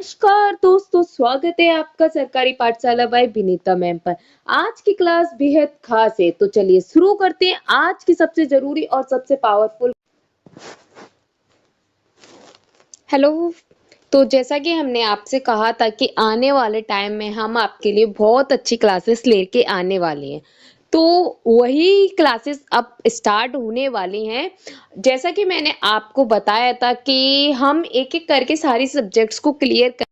नमस्कार दोस्तों, स्वागत है आपका सरकारी पाठशाला बाय विनीता मैम पर। आज की क्लास बेहद खास है, तो चलिए शुरू करते हैं आज की सबसे जरूरी और सबसे पावरफुल। हेलो। तो जैसा कि हमने आपसे कहा था कि आने वाले टाइम में हम आपके लिए बहुत अच्छी क्लासेस लेके आने वाले हैं, तो वही क्लासेस अब स्टार्ट होने वाली हैं। जैसा कि मैंने आपको बताया था कि हम एक एक करके सारी सब्जेक्ट्स को क्लियर कर,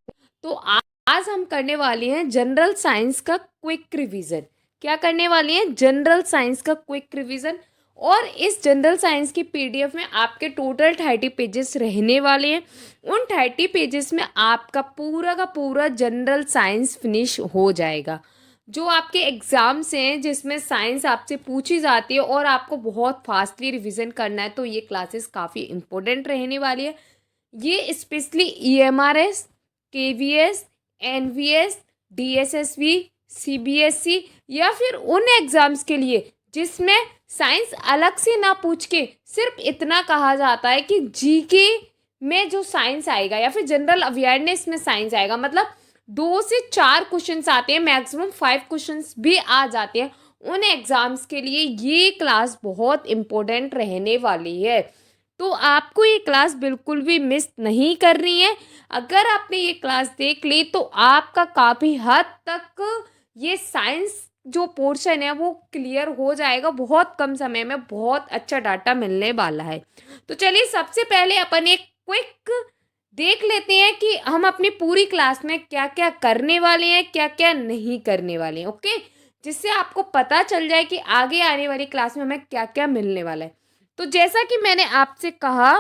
तो आज हम करने वाले हैं जनरल साइंस का क्विक रिवीजन। क्या करने वाले हैं? जनरल साइंस का क्विक रिवीजन। और इस जनरल साइंस की पीडीएफ में आपके टोटल 30 पेजेस रहने वाले हैं। उन 30 पेजेस में आपका पूरा का पूरा जनरल साइंस फिनिश हो जाएगा। जो आपके एग्जाम्स हैं जिसमें साइंस आपसे पूछी जाती है और आपको बहुत फास्टली रिवीजन करना है, तो ये क्लासेस काफ़ी इंपॉर्टेंट रहने वाली है। ये specially EMRS, KVS, NVS, DSSV, CBSE या फिर उन एग्जाम्स के लिए जिसमें साइंस अलग से ना पूछ के सिर्फ इतना कहा जाता है कि जीके में जो साइंस आएगा या फिर जनरल अवेयरनेस में साइंस आएगा, मतलब 2 से 4 क्वेश्चंस आते हैं, मैक्सिमम 5 क्वेश्चंस भी आ जाते हैं। उन एग्जाम्स के लिए ये क्लास बहुत इंपॉर्टेंट रहने वाली है, तो आपको ये क्लास बिल्कुल भी मिस नहीं करनी है। अगर आपने ये क्लास देख ली तो आपका काफ़ी हद तक ये साइंस जो पोर्शन है वो क्लियर हो जाएगा। बहुत कम समय में बहुत अच्छा डाटा मिलने वाला है। तो चलिए सबसे पहले अपन एक क्विक देख लेते हैं कि हम अपनी पूरी क्लास में क्या क्या करने वाले हैं, क्या क्या नहीं करने वाले हैं। ओके, जिससे आपको पता चल जाए कि आगे आने वाली क्लास में हमें क्या क्या मिलने वाला है। तो जैसा कि मैंने आपसे कहा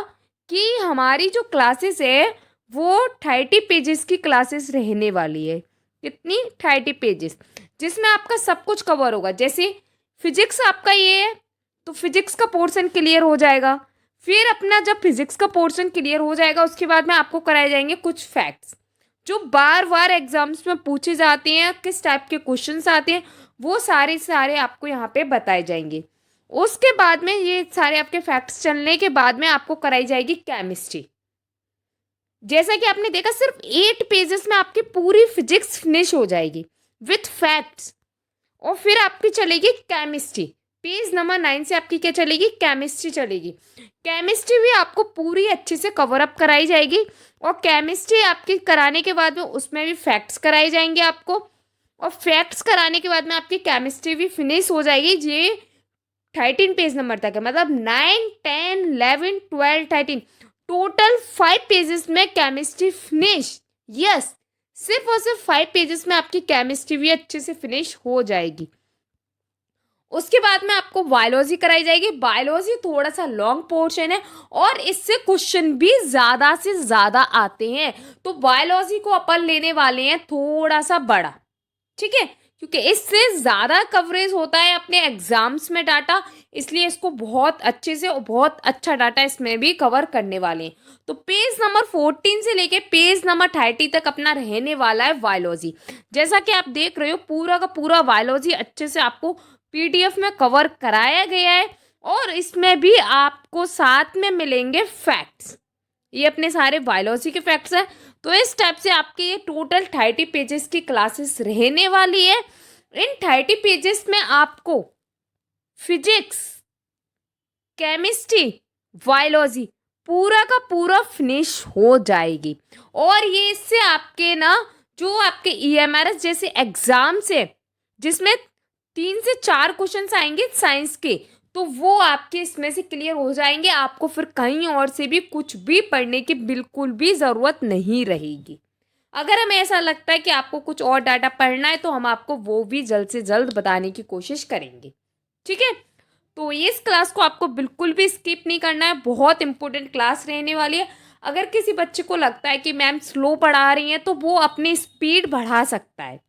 कि हमारी जो क्लासेस है वो 30 पेजेस की क्लासेस रहने वाली है। कितनी? 30 पेजेस, जिसमें आपका सब कुछ कवर होगा। जैसे फिजिक्स आपका ये है तो फिजिक्स का पोर्शन क्लियर हो जाएगा। फिर अपना जब फिजिक्स का पोर्शन क्लियर हो जाएगा उसके बाद में आपको कराए जाएंगे कुछ फैक्ट्स जो बार बार एग्जाम्स में पूछे जाते हैं, किस टाइप के क्वेश्चंस आते हैं वो सारे सारे आपको यहाँ पे बताए जाएंगे। उसके बाद में ये सारे आपके फैक्ट्स चलने के बाद में आपको कराई जाएगी केमिस्ट्री। जैसा कि आपने देखा सिर्फ 8 पेजेस में आपकी पूरी फिजिक्स फिनिश हो जाएगी विथ फैक्ट्स। और फिर आपकी चलेगी केमिस्ट्री। पेज नंबर 9 से आपकी क्या चलेगी? केमिस्ट्री चलेगी। केमिस्ट्री भी आपको पूरी अच्छे से कवर अप कराई जाएगी। और केमिस्ट्री आपकी कराने के बाद में उसमें भी फैक्ट्स कराए जाएंगे आपको। और फैक्ट्स कराने के बाद में आपकी केमिस्ट्री भी फिनिश हो जाएगी। ये 13 पेज नंबर तक है, मतलब 9, 10, 11, 12, 13, टोटल 5 पेजेस में केमिस्ट्री फिनिश। यस, सिर्फ और सिर्फ 5 पेजेस में आपकी केमिस्ट्री भी अच्छे से फिनिश हो जाएगी। उसके बाद में आपको बायोलॉजी कराई जाएगी। बायोलॉजी थोड़ा सा लॉन्ग पोर्शन है और इससे क्वेश्चन भी ज़्यादा से ज़्यादा आते हैं, तो बायोलॉजी को अपन लेने वाले हैं थोड़ा सा बड़ा। ठीक है, क्योंकि इससे ज़्यादा कवरेज होता है अपने एग्जाम्स में डाटा, इसलिए इसको बहुत अच्छे से और बहुत अच्छा डाटा इसमें भी कवर करने वाले हैं। तो पेज नंबर 14 से लेके पेज नंबर 30 तक अपना रहने वाला है बायोलॉजी। जैसा कि आप देख रहे हो पूरा का पूरा बायोलॉजी अच्छे से आपको पीडीएफ में कवर कराया गया है। और इसमें भी आपको साथ में मिलेंगे फैक्ट्स। ये अपने सारे बायोलॉजी के फैक्ट्स हैं। तो इस टाइप से आपके ये टोटल 30 पेजेस की क्लासेस रहने वाली है। इन 30 पेजेस में आपको फिजिक्स, केमिस्ट्री, बायोलॉजी पूरा का पूरा फिनिश हो जाएगी। और ये इससे आपके ना जो आपके ईएमआरएस जैसे एग्जाम्स है जिसमें 3 से 4 क्वेश्चन आएंगे साइंस के, तो वो आपके इसमें से क्लियर हो जाएंगे। आपको फिर कहीं और से भी कुछ भी पढ़ने की बिल्कुल भी ज़रूरत नहीं रहेगी। अगर हमें ऐसा लगता है कि आपको कुछ और डाटा पढ़ना है तो हम आपको वो भी जल्द से जल्द बताने की कोशिश करेंगे। ठीक है, तो इस क्लास को आपको बिल्कुल भी स्किप नहीं करना है, बहुत इंपॉर्टेंट क्लास रहने वाली है। अगर किसी बच्चे को लगता है कि मैम स्लो पढ़ा रही हैं तो वो अपनी स्पीड बढ़ा सकता है।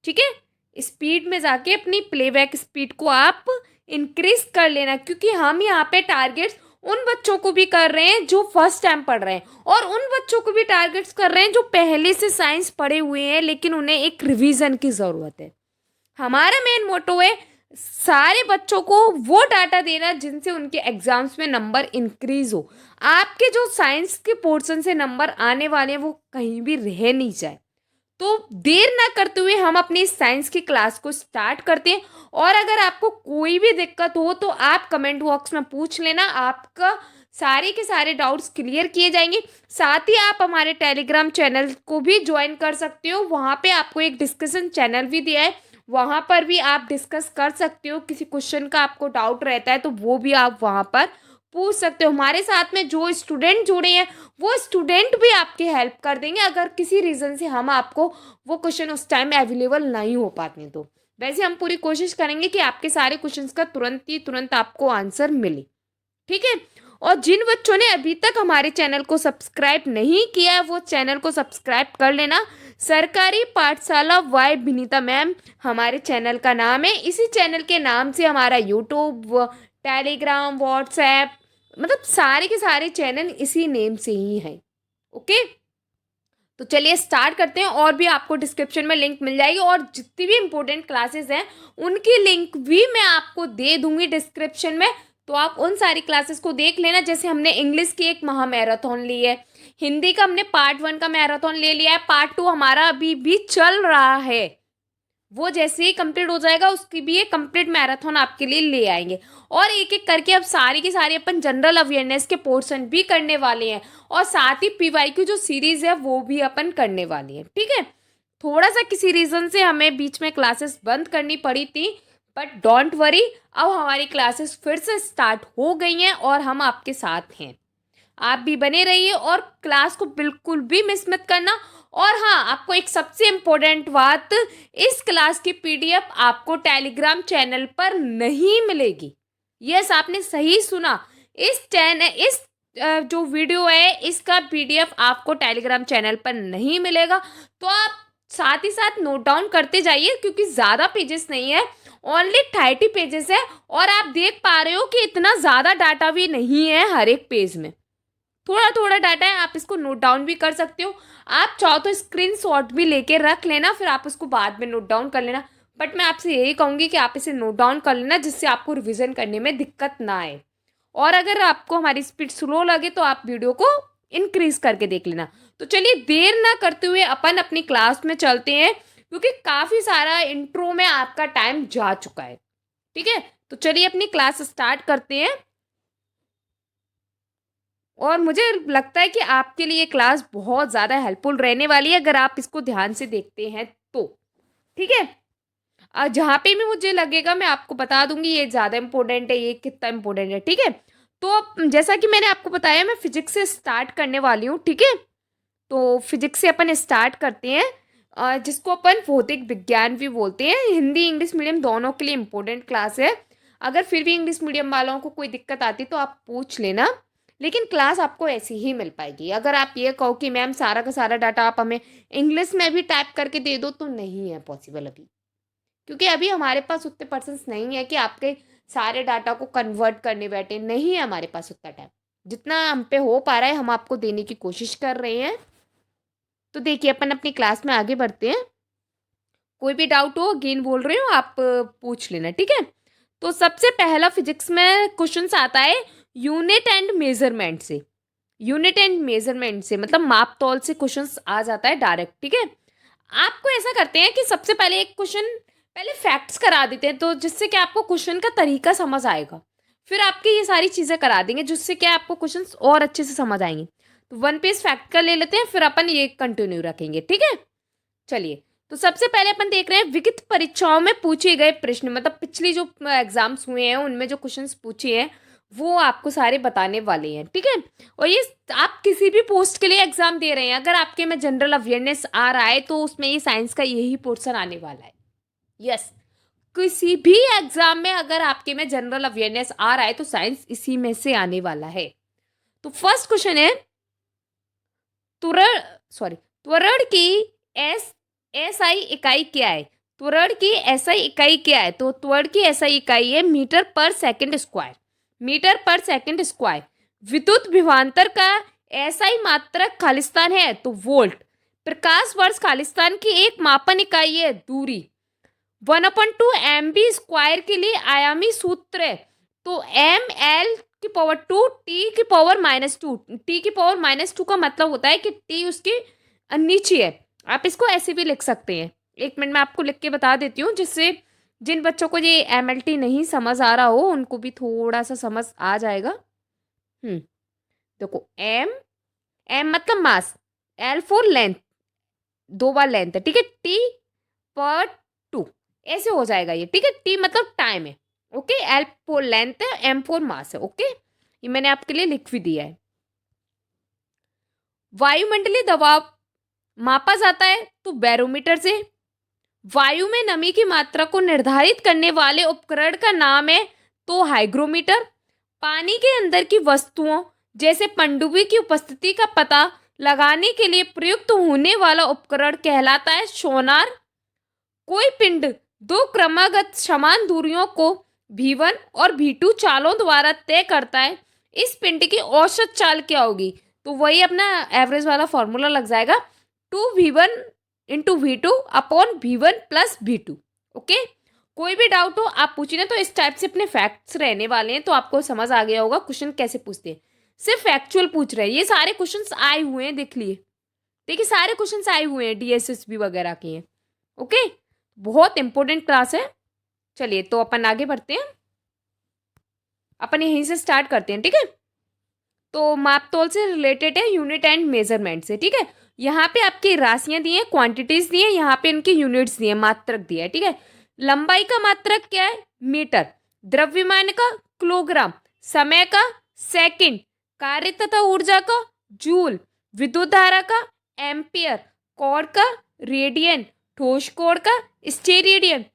ठीक है, स्पीड में जाके अपनी प्लेबैक स्पीड को आप इंक्रीज कर लेना, क्योंकि हम यहाँ पे टारगेट्स उन बच्चों को भी कर रहे हैं जो फर्स्ट टाइम पढ़ रहे हैं और उन बच्चों को भी टारगेट्स कर रहे हैं जो पहले से साइंस पढ़े हुए हैं लेकिन उन्हें एक रिवीजन की ज़रूरत है। हमारा मेन मोटो है सारे बच्चों को वो डाटा देना जिनसे उनके एग्जाम्स में नंबर इंक्रीज हो। आपके जो साइंस के पोर्शन से नंबर आने वाले हैं वो कहीं भी रह नहीं जाए। तो देर ना करते हुए हम अपनी साइंस की क्लास को स्टार्ट करते हैं। और अगर आपको कोई भी दिक्कत हो तो आप कमेंट बॉक्स में पूछ लेना, आपका सारे के सारे डाउट्स क्लियर किए जाएंगे। साथ ही आप हमारे टेलीग्राम चैनल को भी ज्वाइन कर सकते हो, वहाँ पे आपको एक डिस्कशन चैनल भी दिया है, वहाँ पर भी आप डिस्कस कर सकते हो। किसी क्वेश्चन का आपको डाउट रहता है तो वो भी आप वहाँ पर पूछ सकते हो। हमारे साथ में जो स्टूडेंट जुड़े हैं वो स्टूडेंट भी आपकी हेल्प कर देंगे, अगर किसी रीज़न से हम आपको वो क्वेश्चन उस टाइम अवेलेबल नहीं हो पाते तो। वैसे हम पूरी कोशिश करेंगे कि आपके सारे क्वेश्चंस का तुरंत आपको आंसर मिले, ठीक है। और जिन बच्चों ने अभी तक हमारे चैनल को सब्सक्राइब नहीं किया है वो चैनल को सब्सक्राइब कर लेना। सरकारी पाठशाला वाई विनीता मैम हमारे चैनल का नाम है। इसी चैनल के नाम से हमारा यूट्यूब, टेलीग्राम, व्हाट्सएप, मतलब सारे के सारे चैनल इसी नेम से ही हैं। ओके, तो चलिए स्टार्ट करते हैं। और भी आपको डिस्क्रिप्शन में लिंक मिल जाएगी और जितनी भी इंपॉर्टेंट क्लासेस हैं उनकी लिंक भी मैं आपको दे दूंगी डिस्क्रिप्शन में। तो आप उन सारी क्लासेस को देख लेना। जैसे हमने इंग्लिश की एक महा मैराथन ली है, हिंदी का हमने पार्ट 1 का मैराथन ले लिया है, पार्ट 2 हमारा अभी भी चल रहा है। वो जैसे ही कंप्लीट हो जाएगा उसकी भी एक कंप्लीट मैराथन आपके लिए ले आएंगे। और एक एक करके अब सारी की सारी अपन जनरल अवेयरनेस के पोर्शन भी करने वाले हैं। और साथ ही पीवाईक्यू जो सीरीज है वो भी अपन करने वाली है, ठीक है। थोड़ा सा किसी रीजन से हमें बीच में क्लासेस बंद करनी पड़ी थी, बट डोंट वरी, अब हमारी क्लासेस फिर से स्टार्ट हो गई हैं और हम आपके साथ हैं। आप भी बने रहिए और क्लास को बिल्कुल भी मिस मत करना। और हाँ, आपको एक सबसे इम्पोर्टेंट बात, इस क्लास की पीडीएफ आपको टेलीग्राम चैनल पर नहीं मिलेगी। यस, आपने सही सुना। इस जो वीडियो है इसका पीडीएफ आपको टेलीग्राम चैनल पर नहीं मिलेगा। तो आप साथ ही साथ नोट डाउन करते जाइए, क्योंकि ज़्यादा पेजेस नहीं है, ओनली 30 पेजेस है। और आप देख पा रहे हो कि इतना ज़्यादा डाटा भी नहीं है हर एक पेज में, थोड़ा थोड़ा डाटा है। आप इसको नोट डाउन भी कर सकते हो। आप चाहो तो स्क्रीनशॉट भी लेके रख लेना, फिर आप उसको बाद में नोट डाउन कर लेना। बट मैं आपसे यही कहूँगी कि आप इसे नोट डाउन कर लेना, जिससे आपको रिवीजन करने में दिक्कत ना आए। और अगर आपको हमारी स्पीड स्लो लगे तो आप वीडियो को इंक्रीज करके देख लेना। तो चलिए देर ना करते हुए अपन अपनी क्लास में चलते हैं, क्योंकि काफ़ी सारा इंट्रो में आपका टाइम जा चुका है, ठीक है। तो चलिए अपनी क्लास स्टार्ट करते हैं। और मुझे लगता है कि आपके लिए क्लास बहुत ज़्यादा हेल्पफुल रहने वाली है अगर आप इसको ध्यान से देखते हैं तो, ठीक है। जहाँ पे भी मुझे लगेगा मैं आपको बता दूंगी ये ज़्यादा इंपॉर्टेंट है, ये कितना इंपॉर्टेंट है, ठीक है। तो अब जैसा कि मैंने आपको बताया, मैं फिजिक्स से स्टार्ट करने वाली हूँ, ठीक है। तो फिजिक्स से अपन स्टार्ट करते हैं, जिसको अपन भौतिक विज्ञान भी बोलते हैं। हिंदी इंग्लिश मीडियम दोनों के लिए इम्पोर्टेंट क्लास है। अगर फिर भी इंग्लिश मीडियम वालों को कोई दिक्कत आती तो आप पूछ लेना, लेकिन क्लास आपको ऐसी ही मिल पाएगी। अगर आप ये कहो कि मैम सारा का सारा डाटा आप हमें इंग्लिश में भी टाइप करके दे दो, तो नहीं है पॉसिबल अभी, क्योंकि अभी हमारे पास उतने पर्सन्स नहीं है कि आपके सारे डाटा को कन्वर्ट करने बैठे। नहीं है हमारे पास उतना टाइम, जितना हम पे हो पा रहा है हम आपको देने की कोशिश कर रहे हैं। तो देखिए अपन अपनी क्लास में आगे बढ़ते हैं। कोई भी डाउट हो, अगेन बोल रही हूँ, आप पूछ लेना, ठीक है। तो सबसे पहला फिजिक्स में क्वेश्चन आता है यूनिट एंड मेजरमेंट से। यूनिट एंड मेजरमेंट से मतलब माप तौल से क्वेश्चन आ जाता है डायरेक्ट, ठीक है। आपको ऐसा करते हैं कि सबसे पहले एक क्वेश्चन पहले फैक्ट्स करा देते हैं, तो जिससे कि आपको क्वेश्चन का तरीका समझ आएगा। फिर आपकी ये सारी चीज़ें करा देंगे, जिससे कि आपको क्वेश्चन और अच्छे से समझ आएंगे। तो 1 पेज फैक्ट का ले लेते हैं, फिर अपन ये कंटिन्यू रखेंगे, ठीक है। चलिए, तो सबसे पहले अपन देख रहे हैं विविध परीक्षाओं में पूछे गए प्रश्न, मतलब पिछली जो एग्जाम्स हुए हैं उनमें जो क्वेश्चंस पूछे हैं वो आपको सारे बताने वाले हैं, ठीक है। और ये आप किसी भी पोस्ट के लिए एग्जाम दे रहे हैं, अगर आपके में जनरल अवेयरनेस आ रहा है तो उसमें ये साइंस का यही पोर्शन आने वाला है। यस, किसी भी एग्जाम में अगर आपके में जनरल अवेयरनेस आ रहा है तो साइंस इसी में से आने वाला है। तो फर्स्ट क्वेश्चन है त्वरण त्वरण की एस एसआई इकाई क्या है। त्वरण की एसआई इकाई क्या है? तो त्वरण की एसआई इकाई है मीटर पर सेकंड स्क्वायर। मीटर पर सेकंड स्क्वायर। विद्युत विभवांतर का एसआई मात्रक खालिस्तान है तो वोल्ट। प्रकाश वर्ष खालिस्तान की एक मापन इकाई है दूरी। 1/2 mv² के लिए आयामी सूत्र है। तो ml⁻², t⁻², t⁻² का मतलब होता है कि t उसके नीचे है। आप इसको ऐसे भी लिख सकते हैं। एक मिनट में आपको लिख के बता देती हूँ, जिससे जिन बच्चों को ये MLT नहीं समझ आ रहा हो उनको भी थोड़ा सा समझ आ जाएगा। देखो, एम मतलब मास, एल फॉर लेंथ, 2 बार लेंथ है, ठीक है, t/2 ऐसे हो जाएगा ये, ठीक है। टी मतलब टाइम है, ओके, एल फॉर लेंथ है, एम फॉर मास है, ओके। ये मैंने आपके लिए लिख भी दिया है। वायुमंडलीय दबाव मापा जाता है तो बैरोमीटर से। वायु में नमी की मात्रा को निर्धारित करने वाले उपकरण का नाम है तो हाइग्रोमीटर। पानी के अंदर की वस्तुओं जैसे पनडुब्बी की उपस्थिति का पता लगाने के लिए प्रयुक्त होने वाला उपकरण कहलाता है सोनार। कोई पिंड 2 क्रमागत समान दूरियों को v1 और v2 चालों द्वारा तय करता है। इस पिंड की औसत चाल क्या होगी? तो वही अपना एवरेज वाला फॉर्मूला लग जाएगा, 2v1 into v2 upon v1 plus v2, okay. कोई भी डाउट हो आप पूछिए, तो इस टाइप से अपने फैक्ट्स रहने वाले हैं, तो आपको समझ आ गया होगा क्वेश्चन कैसे पूछते हैं। सिर्फ फैक्चुअल पूछ रहे हैं, ये सारे क्वेश्चंस आए हुए हैं, देख लिए, देखिए सारे क्वेश्चंस आए हुए हैं, DSSB वगैरह के हैं, ओके। बहुत इंपॉर्टेंट क्लास है। चलिए तो अपन आगे बढ़ते हैं, अपन यहीं से स्टार्ट करते हैं, ठीक है। तो माप तोल से रिलेटेड है, यूनिट एंड मेजरमेंट से, ठीक है। यहाँ पे आपकी राशियां दी हैं, क्वांटिटीज दी हैं, यहाँ पे इनकी यूनिट्स दी हैं, मात्रक दिया है, ठीक है। लंबाई का मात्रक क्या है? मीटर। द्रव्यमान का किलोग्राम। समय का सेकंड। कार्य तथा ऊर्जा का जूल। विद्युत धारा का एम्पियर। कोण का रेडियन। ठोस कोण का स्टेरेडियन,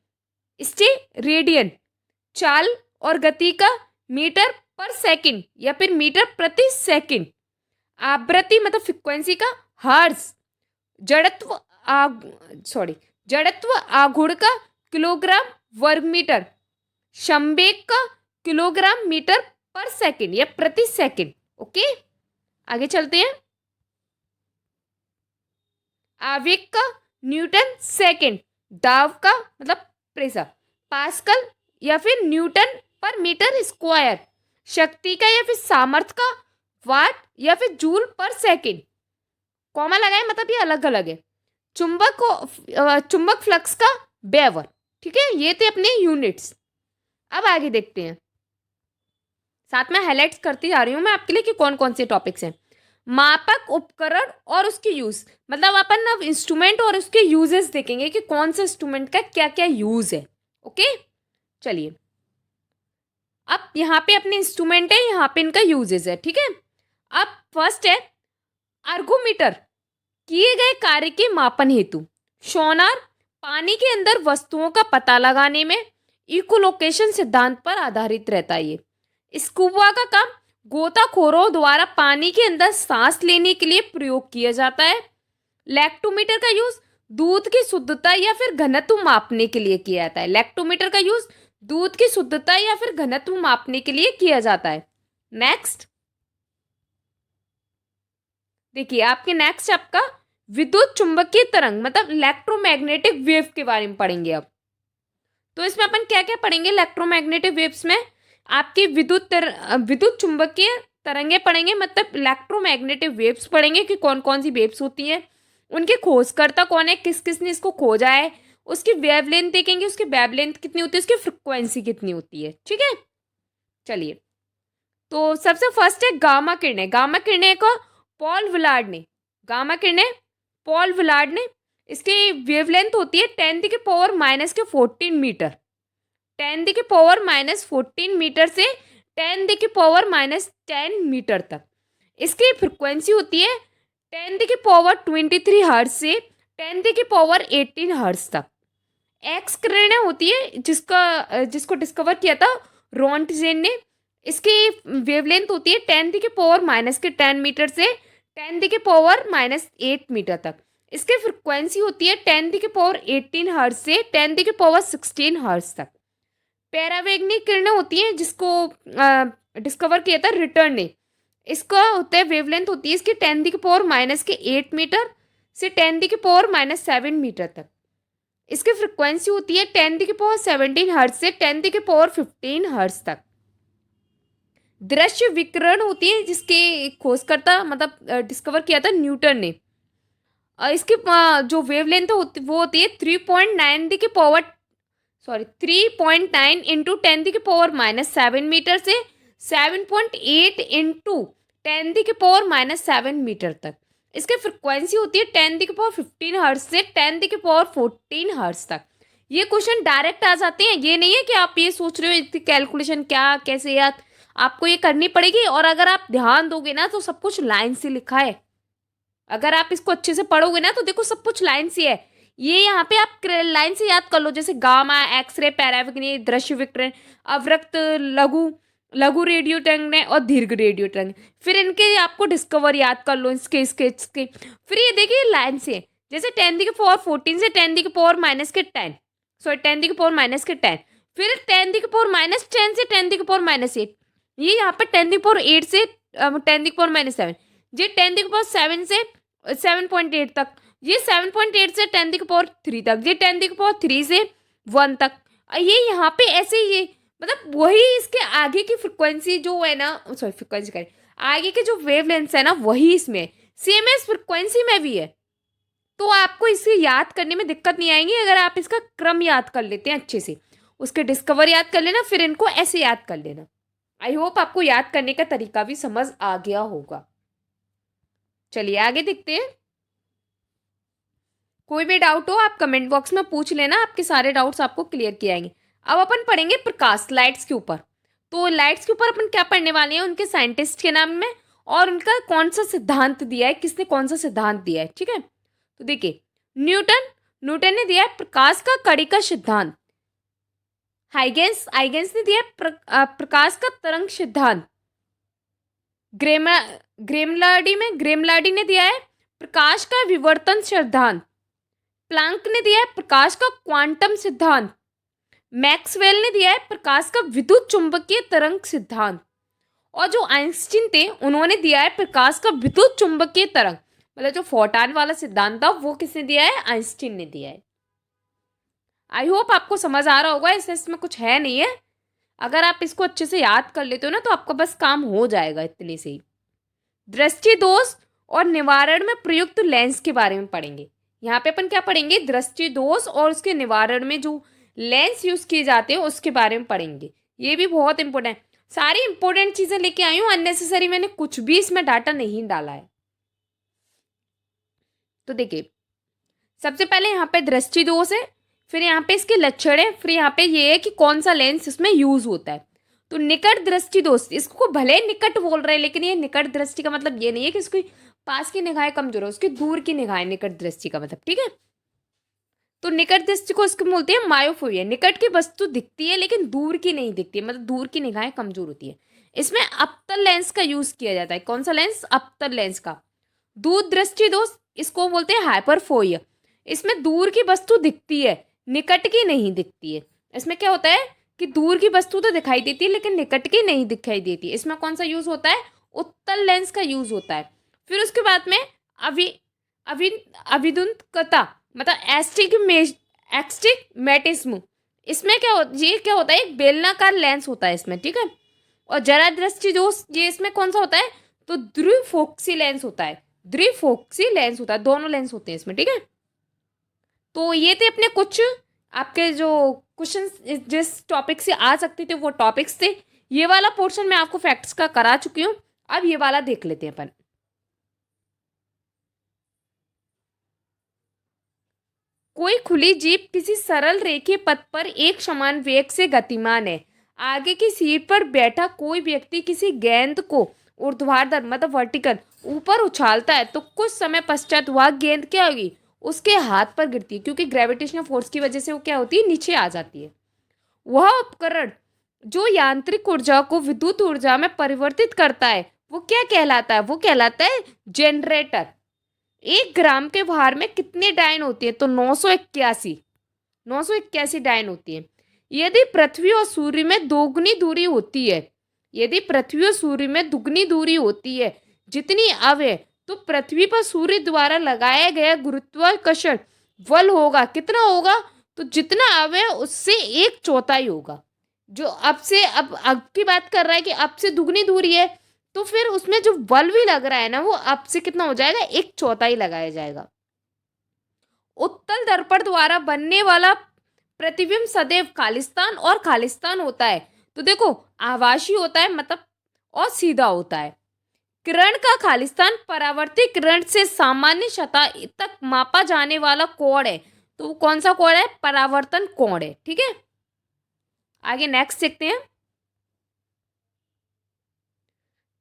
स्टेरेडियन। चाल और गति का मीटर पर सेकंड या फिर मीटर प्रति सेकंड। आवृत्ति मतलब फ्रीक्वेंसी का हर्ट्ज। जड़त्व जड़त्व आघूर्ण का किलोग्राम वर्ग मीटर। संवेग का किलोग्राम मीटर पर सेकंड या प्रति सेकंड, ओके। आगे चलते हैं। आवेग का न्यूटन सेकंड। दाब का मतलब प्रेशर, पास्कल या फिर न्यूटन पर मीटर स्क्वायर। शक्ति का या फिर सामर्थ्य का वाट या फिर जूल पर सेकंड। कॉमा लगाए मतलब ये अलग अलग है। चुंबक फ्लक्स का वेबर, ठीक है। ये थे अपने यूनिट्स। अब आगे देखते हैं, साथ में हाईलाइट्स करती जा रही हूं मैं आपके लिए कि कौन कौन से टॉपिक्स हैं। मापक उपकरण और उसके यूज, मतलब अपन अब इंस्ट्रूमेंट और उसके यूजेस देखेंगे कि कौन से इंस्ट्रूमेंट का क्या क्या यूज है, ओके। चलिए, अब यहाँ पे अपने इंस्ट्रूमेंट है, यहाँ पे इनका यूजेस है, ठीक है। अब फर्स्ट है अर्गोमीटर, किए गए कार्य के मापन हेतु। सोनार, पानी के अंदर वस्तुओं का पता लगाने में इकोलोकेशन सिद्धांत पर आधारित रहता है ये। स्कूबा का काम गोताखोरों द्वारा पानी के अंदर सांस लेने के लिए प्रयोग किया जाता है। लैक्टोमीटर का यूज दूध की शुद्धता या फिर घनत्व मापने के लिए किया जाता है। लैक्टोमीटर का यूज दूध की शुद्धता या फिर घनत्व मापने के लिए किया जाता है। नेक्स्ट देखिए, आपके नेक्स्ट आपका विद्युत चुंबकीय तरंग मतलब इलेक्ट्रोमैग्नेटिक वेव के बारे में पढ़ेंगे अब। तो इसमें अपन क्या क्या पढ़ेंगे इलेक्ट्रोमैग्नेटिक वेव्स में? आपकी विद्युत चुंबकीय तरंगे पढ़ेंगे, मतलब इलेक्ट्रोमैग्नेटिक वेव्स पढ़ेंगे कि कौन कौन सी वेव्स होती हैं, उनके खोजकर्ता कौन है, किस किसने इसको खोजा है, उसकी वेवलेंथ देखेंगे, उसकी वेवलेंथ कितनी होती है, उसकी फ्रिक्वेंसी कितनी होती है, ठीक है। चलिए, तो सबसे फर्स्ट है गामा किरणें। गामा किरणें का पॉल विलार्ड ने इसकी वेवलेंथ होती है 10⁻⁻14 मीटर। 10⁻⁻14 मीटर से 10⁻⁻10 मीटर तक। इसकी फ्रिक्वेंसी होती है 10⁻23 हर्ट्ज से 10⁻18 हर्ट्ज तक। एक्स किरणें होती है जिसको डिस्कवर किया था रोंटगेन ने। इसकी वेवलेंथ होती है 10⁻⁻10 मीटर से 10⁻⁻8 मीटर तक। इसकी फ्रिक्वेंसी होती है 10⁻18 हर्ट्ज से 10⁻16 हर्ट्ज तक। पैरावैग्निक किरणें होती हैं जिसको डिस्कवर किया था रिटर्न ने। इसका होता है वेवलेंथ होती है इसकी 10⁻⁻8 मीटर से 10⁻⁻7 मीटर तक। इसकी फ्रिक्वेंसी होती है 10⁻17 हर्ट्ज से 10⁻15 हर्ट्ज तक। दृश्य विकिरण होती है जिसके खोजकर्ता मतलब डिस्कवर किया था न्यूटन ने। इसकी जो वेवलेंथ होती वो होती है 3.9 इंटू 10⁻⁻7 मीटर से 7.8 इंटू 10⁻⁻7 मीटर तक। इसकी फ्रिक्वेंसी होती है 10⁻15 हर्ट्ज से 10⁻14 हर्ट्ज तक। ये क्वेश्चन डायरेक्ट आ जाते हैं, ये नहीं है कि आप ये सोच रहे हो इसकी कैलकुलेशन क्या कैसे याद, आपको ये करनी पड़ेगी। और अगर आप ध्यान दोगे ना तो सब कुछ लाइन से लिखा है। अगर आप इसको अच्छे से पढ़ोगे ना तो देखो सब कुछ लाइन से है। ये यहाँ पे आप लाइन से याद कर लो, जैसे गामा, एक्सरे, पैराविग्नि, दृश्य विकिरण, अवरक्त, लघु लघु रेडियो तरंगें और दीर्घ रेडियो तरंगें। फिर इनके आपको डिस्कवर याद कर लो, इसके। फिर ये देखिए लाइन से, जैसे 10⁻14 से 10⁻⁻10, सॉरी 10⁻⁻10, फिर 10⁻⁻10 से 10⁻⁻8, ये यहाँ पे 10⁻8 से 10⁻⁻7, ये 10⁻7 से 7.8 तक, ये 7.8 से 10⁻3 तक, ये 10⁻3 से 1 तक। ये यहाँ पे ऐसे ये मतलब वही इसके आगे की फ्रिक्वेंसी जो है ना, सॉरी फ्रिक्वेंसी करें, आगे के जो वेवलेंथ है ना वही इसमें सेम है, इस फ्रिक्वेंसी में भी है। तो आपको इसे याद करने में दिक्कत नहीं आएगी अगर आप इसका क्रम याद कर लेते हैं अच्छे से, उसके डिस्कवर याद कर लेना, फिर इनको ऐसे याद कर लेना। आई होप आपको याद करने का तरीका भी समझ आ गया होगा। चलिए आगे देखते हैं। कोई भी डाउट हो आप कमेंट बॉक्स में पूछ लेना, आपके सारे डाउट्स आपको क्लियर किए जाएंगे। अब अपन पढ़ेंगे प्रकाश, लाइट्स के ऊपर। तो लाइट्स के ऊपर अपन क्या पढ़ने वाले हैं, उनके साइंटिस्ट के नाम में और उनका कौन सा सिद्धांत दिया है, किसने कौन सा सिद्धांत दिया है, ठीक है। तो देखिए, न्यूटन ने दिया है प्रकाश का कड़ी का सिद्धांत। हाइगेंस ने दिया है प्रकाश का तरंग सिद्धांत। ग्रेमलाडी ने दिया है प्रकाश का विवर्तन सिद्धांत। प्लांक ने दिया है प्रकाश का क्वांटम सिद्धांत। मैक्सवेल ने दिया है प्रकाश का विद्युत चुंबकीय तरंग सिद्धांत। और जो आइंस्टीन थे उन्होंने दिया है प्रकाश का विद्युत चुंबकीय तरंग, मतलब जो फोटॉन वाला सिद्धांत था वो किसने दिया है, आइंस्टीन ने दिया है। आई होप आपको समझ आ रहा होगा, इसमें कुछ है नहीं है। अगर आप इसको अच्छे से याद कर लेते हो ना तो आपका बस काम हो जाएगा इतने से ही। दृष्टि दोष और निवारण में प्रयुक्त लेंस के बारे में पढ़ेंगे। यहाँ पे अपन क्या पढ़ेंगे, दृष्टि दोष और उसके निवारण में जो लेंस यूज किए जाते हैं उसके बारे में पढ़ेंगे। ये भी बहुत इंपॉर्टेंट है। सारी इंपॉर्टेंट चीजें लेके आई हूँ, अननेसेसरी मैंने कुछ भी इसमें डाटा नहीं डाला है। तो देखिए, सबसे पहले यहाँ पे दृष्टि दोष है, फिर यहाँ पे इसके लक्षण है, फिर यहाँ पे ये है कि कौन सा लेंस इसमें यूज होता है। तो निकट दृष्टि दोष, इसको भले निकट बोल रहे हैं लेकिन ये निकट दृष्टि का मतलब ये नहीं है कि इसकी पास की निगाहें कमजोर है, उसकी दूर की निगाहें निकट दृष्टि का मतलब, ठीक है। तो निकट दृष्टि को इसको बोलते हैं मायोफोबिया। निकट की वस्तु दिखती है लेकिन दूर की नहीं दिखती है, मतलब दूर की निगाहें कमजोर होती है। इसमें अवतल लेंस का यूज किया जाता है। कौन सा लेंस, अवतल लेंस का। दूर दृष्टि दोष, इसको बोलते हैं हाइपरफोबिया। इसमें दूर की वस्तु दिखती है, निकट की नहीं दिखती है। इसमें क्या होता है कि दूर की वस्तु तो दिखाई देती है लेकिन निकट की नहीं दिखाई देती। इसमें कौन सा यूज होता है, उत्तल लेंस का यूज होता है। फिर उसके बाद में अविद्युतकता मतलब एस्टिग्मेटिज्म। इसमें क्या होता है, एक बेलनाकार लेंस होता है इसमें, ठीक है। और जरा दृष्टि दोष, ये इसमें कौन सा होता है, तो द्विफोक्सी लेंस होता है। द्विफोक्सी लेंस होता है, दोनों लेंस होते हैं इसमें, ठीक है। तो ये थे अपने कुछ आपके जो क्वेश्चन जिस टॉपिक से आ सकते थे वो टॉपिक्स थे। ये वाला पोर्शन मैं आपको फैक्ट्स का करा चुकी हूँ, अब ये वाला देख लेते हैं अपन। कोई खुली जीप किसी सरल रेखीय पथ पर एक समान वेग से गतिमान है। आगे की सीट पर बैठा कोई व्यक्ति किसी गेंद को ऊर्ध्वाधर मतलब वर्टिकल ऊपर उछालता है तो कुछ समय पश्चात वह गेंद क्या होगी, उसके हाथ पर गिरती है, क्योंकि ग्रेविटेशनल फोर्स की वजह से वो क्या होती है, नीचे आ जाती है। वह उपकरण जो यांत्रिक ऊर्जा को विद्युत ऊर्जा में परिवर्तित करता है वो क्या कहलाता है, वो कहलाता है जनरेटर। 1 ग्राम के भार में कितने डायन होती है, तो 981 डायन होती है। यदि पृथ्वी और सूर्य में दोगुनी दूरी होती है, यदि पृथ्वी और सूर्य में दुगनी दूरी होती है जितनी अब है, तो पृथ्वी पर सूर्य द्वारा लगाया गया गुरुत्वाकर्षण बल होगा, कितना होगा, तो जितना अब है उससे एक चौथाई होगा। जो अब की बात कर रहा है कि अब से दुगनी दूरी है, तो फिर उसमें जो बल भी लग रहा है ना वो अब से कितना हो जाएगा, एक चौथाई लगाया जाएगा। उत्तल दर्पण द्वारा बनने वाला प्रतिबिंब सदैव खालिस्तान और खालिस्तान होता है। तो देखो, आभासी होता है मतलब और सीधा होता है। किरण का खालिस्तान परावर्तित किरण से सामान्य सतह तक मापा जाने वाला कोण है। तो वो कौन सा कोण है, परावर्तन कोण है। ठीक है, आगे नेक्स्ट देखते हैं।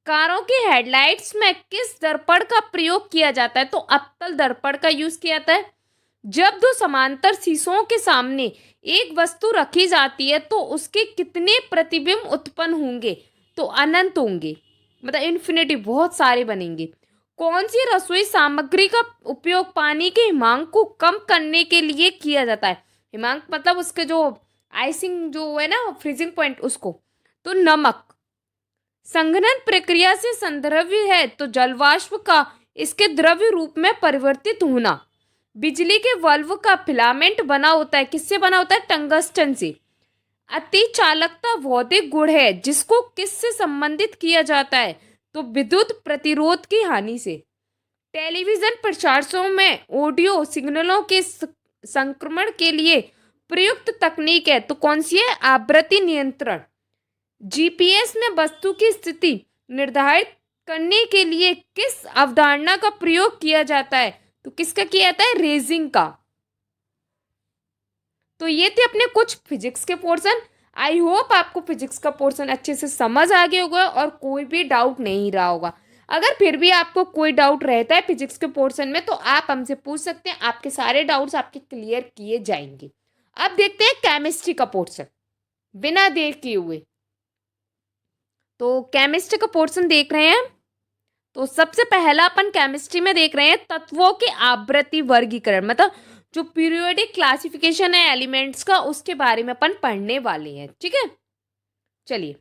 कारों की हेडलाइट्स में किस दर्पण का प्रयोग किया जाता है, तो अवतल दर्पण का यूज किया जाता है। जब दो समांतर शीशों के सामने एक वस्तु रखी जाती है तो उसके कितने प्रतिबिंब उत्पन्न होंगे, तो अनंत होंगे, मतलब इन्फिनिटी, बहुत सारे बनेंगे। कौन सी रसोई सामग्री का उपयोग पानी के हिमांक को कम करने के लिए किया जाता है। हिमांक मतलब उसके जो आइसिंग जो है ना, फ्रीजिंग पॉइंट, उसको। तो नमक। संघनन प्रक्रिया से संदर्भित है तो जलवाष्प का इसके द्रव्य रूप में परिवर्तित होना। बिजली के बल्ब का फिलामेंट बना होता है, किससे बना होता है, टंगस्टन से। अति चालकता भौतिक गुण है जिसको किससे संबंधित किया जाता है, तो विद्युत प्रतिरोध की हानि से। टेलीविजन प्रसारणों में ऑडियो सिग्नलों के संक्रमण के लिए प्रयुक्त तकनीक है, तो कौन सी है, आवृत्ति नियंत्रण। जीपीएस में वस्तु की स्थिति निर्धारित करने के लिए किस अवधारणा का प्रयोग किया जाता है, तो किसका किया जाता है, रेजिंग का। तो ये थे अपने कुछ फिजिक्स के पोर्शन। आई होप आपको फिजिक्स का पोर्शन अच्छे से समझ आ गया होगा और कोई भी डाउट नहीं रहा होगा। अगर फिर भी आपको कोई डाउट रहता है फिजिक्स के पोर्शन में तो आप हमसे पूछ सकते हैं, आपके सारे डाउट्स आपके क्लियर किए जाएंगे। अब देखते हैं केमिस्ट्री का पोर्शन बिना देर किए हुए। तो केमिस्ट्री का पोर्शन देख रहे हैं। तो सबसे पहला अपन केमिस्ट्री में देख रहे हैं तत्वों के आवृत्ति वर्गीकरण, मतलब जो पीरियोडिक क्लासिफिकेशन है एलिमेंट्स का, उसके बारे में अपन पढ़ने वाले हैं। ठीक है, चलिए।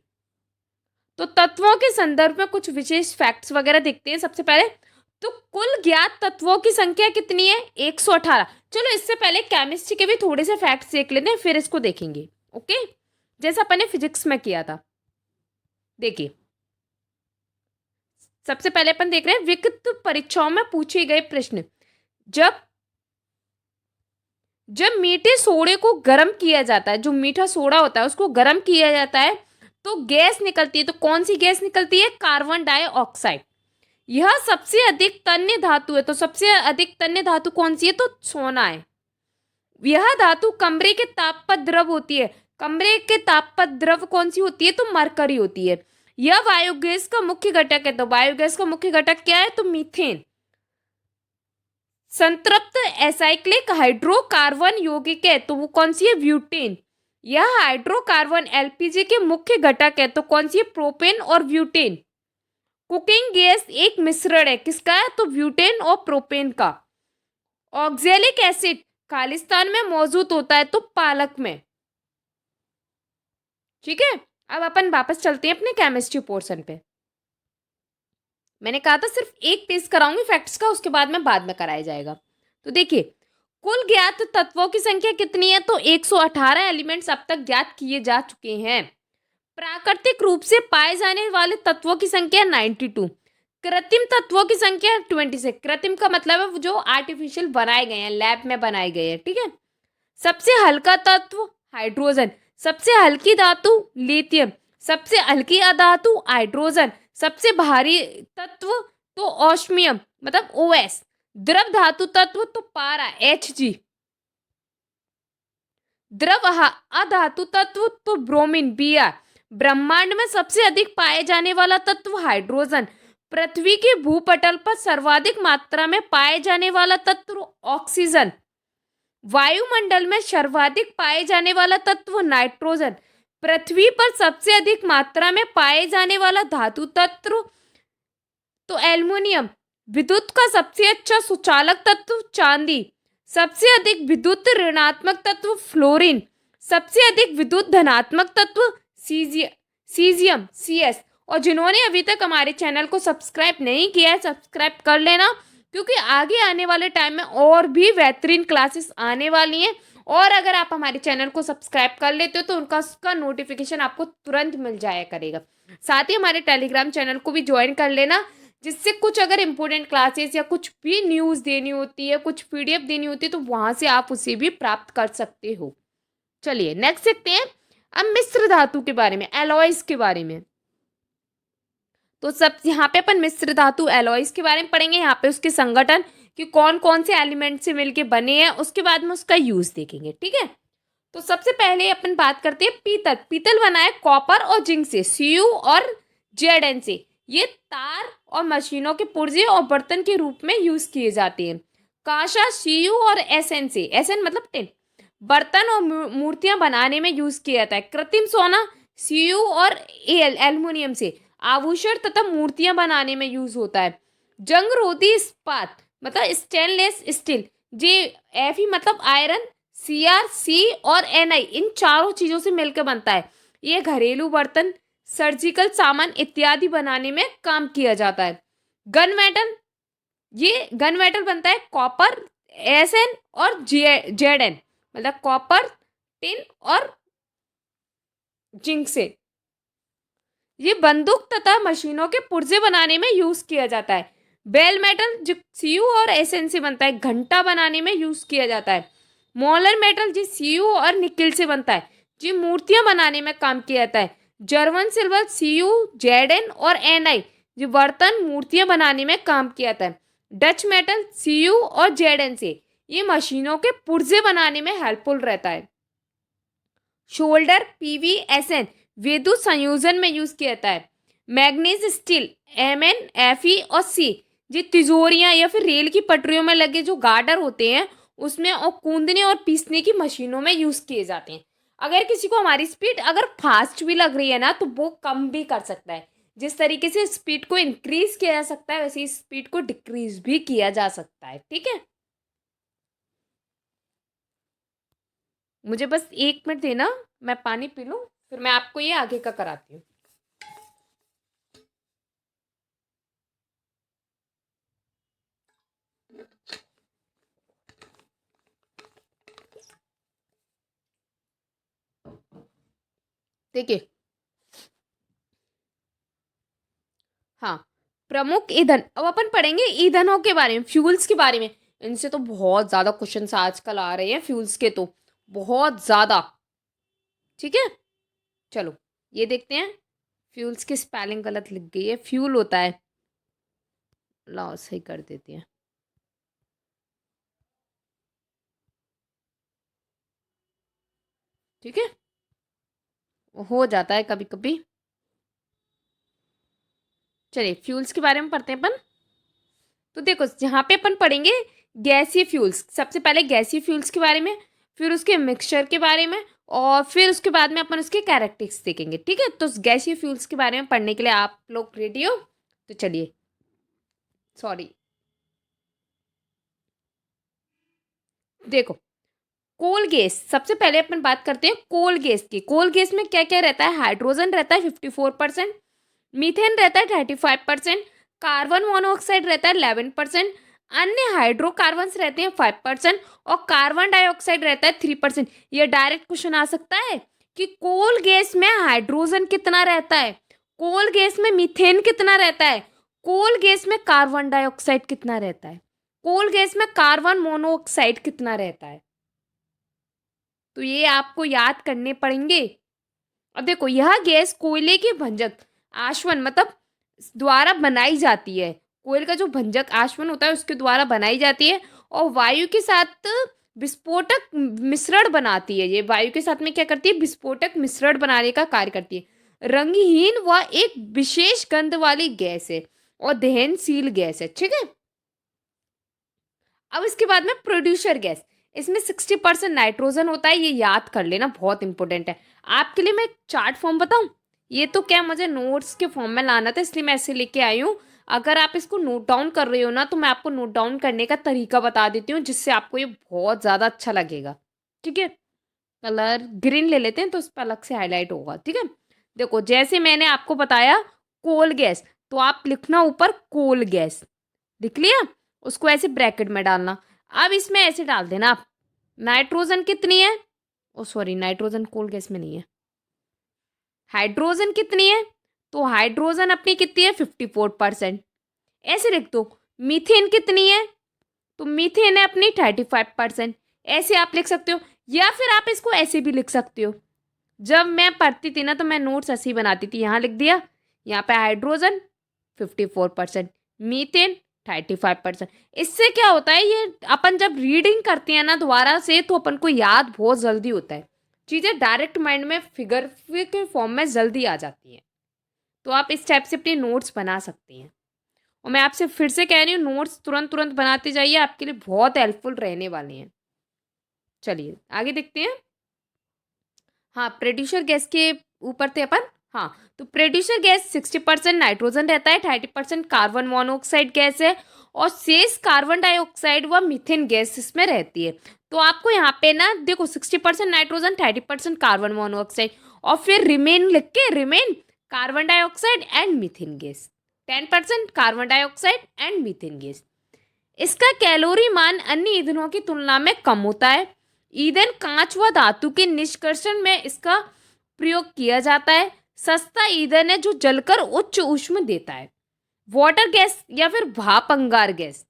तो तत्वों के संदर्भ में कुछ विशेष फैक्ट्स वगैरह देखते हैं। सबसे पहले तो कुल ज्ञात तत्वों की संख्या कितनी है, 118। चलो इससे पहले केमिस्ट्री के भी थोड़े से फैक्ट्स देख लेते हैं, फिर इसको देखेंगे। ओके, जैसा अपन ने फिजिक्स में किया था। देखिए, सबसे पहले अपन देख रहे हैं विकट परीक्षाओं में पूछे गए प्रश्न। जब मीठे सोडे को गर्म किया जाता है, जो मीठा सोडा होता है उसको गर्म किया जाता है तो गैस निकलती है। तो कौन सी गैस निकलती है, कार्बन डाइऑक्साइड। यह सबसे अधिक तन्य धातु है। तो सबसे अधिक तन्य धातु कौन सी है, तो सोना है। यह धातु कमरे के ताप पर द्रव होती है। कमरे के ताप पर द्रव कौन सी होती है, तो मरकरी होती है। यह बायोगैस का मुख्य घटक है। तो बायोगैस का मुख्य घटक क्या है, तो मीथेन। संतृप्त एसाइक्लिक हाइड्रोकार्बन यौगिक है, तो वो कौन सी है, ब्यूटेन। यह हाइड्रोकार्बन एलपीजी के मुख्य घटक है। तो कौन सी है, प्रोपेन और ब्यूटेन। कुकिंग गैस एक मिश्रण है, किसका है, तो ब्यूटेन और प्रोपेन का। ऑक्जेलिक एसिड खालिस्तान में मौजूद होता है, तो पालक में। ठीक है, अब अपन वापस चलते हैं अपने केमिस्ट्री पोर्शन पे। मैंने कहा था सिर्फ एक पेज कराऊंगी फैक्ट्स का, उसके बाद में कराया जाएगा। तो देखिए, कुल ज्ञात तत्वों की संख्या कितनी है, तो 118 एलिमेंट्स अब तक ज्ञात किए जा चुके हैं। प्राकृतिक रूप से पाए जाने वाले तत्वों की संख्या 92। कृत्रिम तत्वों की संख्या 26। कृत्रिम का मतलब है जो आर्टिफिशियल बनाए गए हैं, लैब में बनाए गए हैं। ठीक है, सबसे हल्का तत्व हाइड्रोजन। सबसे हल्की धातु लिथियम। सबसे हल्की अधातु हाइड्रोजन। सबसे भारी तत्व तो ऑस्मियम मतलब ओएस। द्रव धातु तत्व तो पारा Hg। द्रव अधातु तत्व तो ब्रोमीन Br। ब्रह्मांड में सबसे अधिक पाए जाने वाला तत्व हाइड्रोजन। पृथ्वी के भूपटल पर सर्वाधिक मात्रा में पाए जाने वाला तत्व ऑक्सीजन। वायुमंडल में सर्वाधिक पाए जाने वाला तत्व नाइट्रोजन। पृथ्वी पर सबसे अधिक मात्रा में पाए जाने वाला धातु तत्व तो एल्युमिनियम। विद्युत का सबसे अच्छा सुचालक तत्व चांदी। सबसे अधिक विद्युत ऋणात्मक तत्व फ्लोरीन। सबसे अधिक विद्युत धनात्मक तत्व सीजियम Cs। और जिन्होंने अभी तक हमारे चैनल को सब्सक्राइब नहीं किया है, सब्सक्राइब कर लेना, क्योंकि आगे आने वाले टाइम में और भी बेहतरीन क्लासेस आने वाली हैं और अगर आप हमारे चैनल को सब्सक्राइब कर लेते हो तो उनका उसका नोटिफिकेशन आपको तुरंत मिल जाया करेगा। साथ ही हमारे टेलीग्राम चैनल को भी ज्वाइन कर लेना, जिससे कुछ अगर इंपॉर्टेंट क्लासेस या कुछ भी न्यूज़ देनी होती है, कुछ पीडीएफ देनी होती है, तो वहां से आप उसे भी प्राप्त कर सकते हो। चलिए नेक्स्ट देखते हैं अब मिश्र धातु के बारे में, एलॉयज के बारे में। तो सब यहाँ पे अपन मिश्र धातु एलॉयज के बारे में पढ़ेंगे, यहाँ पे उसके संगठन कि कौन कौन से एलिमेंट से मिलके बने हैं, उसके बाद में उसका यूज देखेंगे, ठीक है। तो सबसे पहले अपन बात करते हैं पीतल। पीतल बना है कॉपर और जिंक से, Cu और Zn से। ये तार और मशीनों के पुर्जे और बर्तन के रूप में यूज किए जाते हैं। कांसा Cu और Sn से, Sn मतलब टिन, बर्तन और मूर्तियां बनाने में यूज किया जाता है। कृत्रिम सोना Cu और एल्युमिनियम से आभूषण तथा मूर्तियां बनाने में यूज होता है। जंगरोधी इस्पात मतलब स्टेनलेस स्टील, जे Fe मतलब आयरन, Cr, C और Ni इन चारों चीजों से मिलकर बनता है। ये घरेलू बर्तन, सर्जिकल सामान इत्यादि बनाने में काम किया जाता है। गन मेटल, ये गन मेटल बनता है कॉपर, Sn और Zn मतलब कॉपर, टिन और जिंक से। ये बंदूक तथा मशीनों के पुर्जे बनाने में यूज किया जाता है। बेल मेटल जो Cu और Sn से बनता है, घंटा बनाने में यूज किया जाता है। मॉलर मेटल जो Cu और निकिल से बनता है, जो मूर्तियां बनाने में काम किया जाता है। जर्मन सिल्वर Cu, Zn और Ni जो बर्तन मूर्तियां बनाने में काम किया जाता है। डच मेटल Cu और Zn से ये मशीनों के पुर्जे बनाने में हेल्पफुल रहता है। शोल्डर PVSN विद्युत संयोजन में यूज किया जाता है। मैग्नीज स्टील Mn, Fe और C ये तिजोरियां या फिर रेल की पटरियों में लगे जो गार्डर होते हैं उसमें, और कूदने और पीसने की मशीनों में यूज किए जाते हैं। अगर किसी को हमारी स्पीड अगर फास्ट भी लग रही है ना, तो वो कम भी कर सकता है। जिस तरीके से स्पीड को इंक्रीज किया जा सकता है, वैसे ही स्पीड को डिक्रीज भी किया जा सकता है, ठीक है। मुझे बस 1 मिनट देना, मैं पानी पी लूं, फिर मैं आपको ये आगे का कराती हूँ। देखिए, हाँ, प्रमुख ईंधन, अब अपन पढ़ेंगे ईंधनों के बारे में, फ्यूल्स के बारे में। इनसे तो बहुत ज्यादा क्वेश्चंस आजकल आ रहे हैं फ्यूल्स के, तो बहुत ज्यादा, ठीक है। चलो ये देखते हैं। फ्यूल्स की स्पेलिंग गलत लिख गई है, फ्यूल होता है, लाओ सही कर देते हैं। ठीक है, हो जाता है कभी कभी। चलिए फ्यूल्स के बारे में पढ़ते हैं अपन। तो देखो यहाँ पे अपन पढ़ेंगे गैसीय फ्यूल्स। सबसे पहले गैसीय फ्यूल्स के बारे में, फिर उसके मिक्सचर के बारे में, और फिर उसके बाद में अपन उसके कैरेक्टरिस्टिक्स देखेंगे, ठीक है। तो गैसीय फ्यूल्स के बारे में पढ़ने के लिए आप लोग रेडी हो? तो चलिए, सॉरी, देखो कोल गैस, सबसे पहले अपन बात करते हैं कोल गैस की। कोल गैस में क्या क्या रहता है? हाइड्रोजन रहता है 54%, मीथेन रहता है 35%, कार्बन मोनोऑक्साइड रहता है 11%, अन्य हाइड्रोकार्बन्स रहते हैं 5%, और कार्बन डाइऑक्साइड रहता है 3%। ये डायरेक्ट क्वेश्चन आ सकता है कि कोल गैस में हाइड्रोजन कितना रहता है, कोल गैस में मीथेन कितना रहता है, कोल गैस में कार्बन डाइऑक्साइड कितना रहता है, कोल गैस में कार्बन मोनोऑक्साइड कितना रहता है। तो ये आपको याद करने पड़ेंगे। अब देखो, यह गैस कोयले के भंजक आश्वन मतलब द्वारा बनाई जाती है। कोयले का जो भंजक आश्वन होता है उसके द्वारा बनाई जाती है, और वायु के साथ विस्फोटक मिश्रण बनाती है। ये वायु के साथ में क्या करती है? विस्फोटक मिश्रण बनाने का कार्य करती है। रंगहीन व एक विशेष गंध वाली गैस है और दहनशील गैस है, ठीक है। अब इसके बाद में प्रोड्यूसर गैस, इसमें 60% नाइट्रोजन होता है। ये याद कर लेना, बहुत इंपॉर्टेंट है। आपके लिए मैं एक चार्ट फॉर्म बताऊं? ये तो क्या मुझे नोट्स के फॉर्म में लाना था, इसलिए मैं ऐसे लेके आई हूँ। अगर आप इसको नोट डाउन कर रहे हो ना, तो मैं आपको नोट डाउन करने का तरीका बता देती हूँ, जिससे आपको ये बहुत ज़्यादा अच्छा लगेगा, ठीक है। कलर ग्रीन ले लेते हैं तो उस पर अलग से हाईलाइट होगा, ठीक है। देखो, जैसे मैंने आपको बताया कोल गैस, तो आप लिखना ऊपर कोल गैस, लिख लिया, उसको ऐसे ब्रैकेट में डालना। अब इसमें ऐसे डाल देना आप नाइट्रोजन कितनी है? ओ सॉरी, नाइट्रोजन कोल गैस में नहीं है। हाइड्रोजन कितनी है? तो हाइड्रोजन अपनी कितनी है? 54%। ऐसे लिख दो। मीथेन कितनी है? तो मीथेन है अपनी 35%। ऐसे आप लिख सकते हो, या फिर आप इसको ऐसे भी लिख सकते हो। जब मैं पढ़ती थी ना तो मैं नोट्स ऐसे ही बनाती थी, यहाँ लिख दिया, यहाँ पे हाइड्रोजन 54%, मीथेन 35%। इससे क्या होता है, ये अपन जब रीडिंग करते हैं ना दोबारा से, तो अपन को याद बहुत जल्दी होता है, चीज़ें डायरेक्ट माइंड में फिगर के फॉर्म में जल्दी आ जाती हैं। तो आप इस टाइप से अपने नोट्स बना सकती हैं। और मैं आपसे फिर से कह रही हूँ, नोट्स तुरंत तुरंत बनाते जाइए, आपके लिए बहुत हेल्पफुल रहने वाले हैं। चलिए आगे देखते हैं। हाँ, प्रोड्यूसर गैस के ऊपर थे अपन। हाँ, तो प्रोड्यूसर गैस 60% नाइट्रोजन रहता है, 30% कार्बन मोनोऑक्साइड गैस है, और शेष कार्बन डाइऑक्साइड व मीथेन गैस इसमें रहती है। तो आपको यहाँ पे ना देखो, 60% नाइट्रोजन, 30% कार्बन मोनोऑक्साइड, और फिर रिमेन लिख के, remain carbon dioxide and methane gas, 10% carbon dioxide and methane gas. इसका कैलोरी मान अन्य ईंधनों की तुलना में कम होता है। ईंधन कांच व धातु के निष्कर्षण में इसका प्रयोग किया जाता है। सस्ता ईंधन है जो जलकर उच्च ऊष्मा देता है। वाटर गैस या फिर भाप अंगार गैस,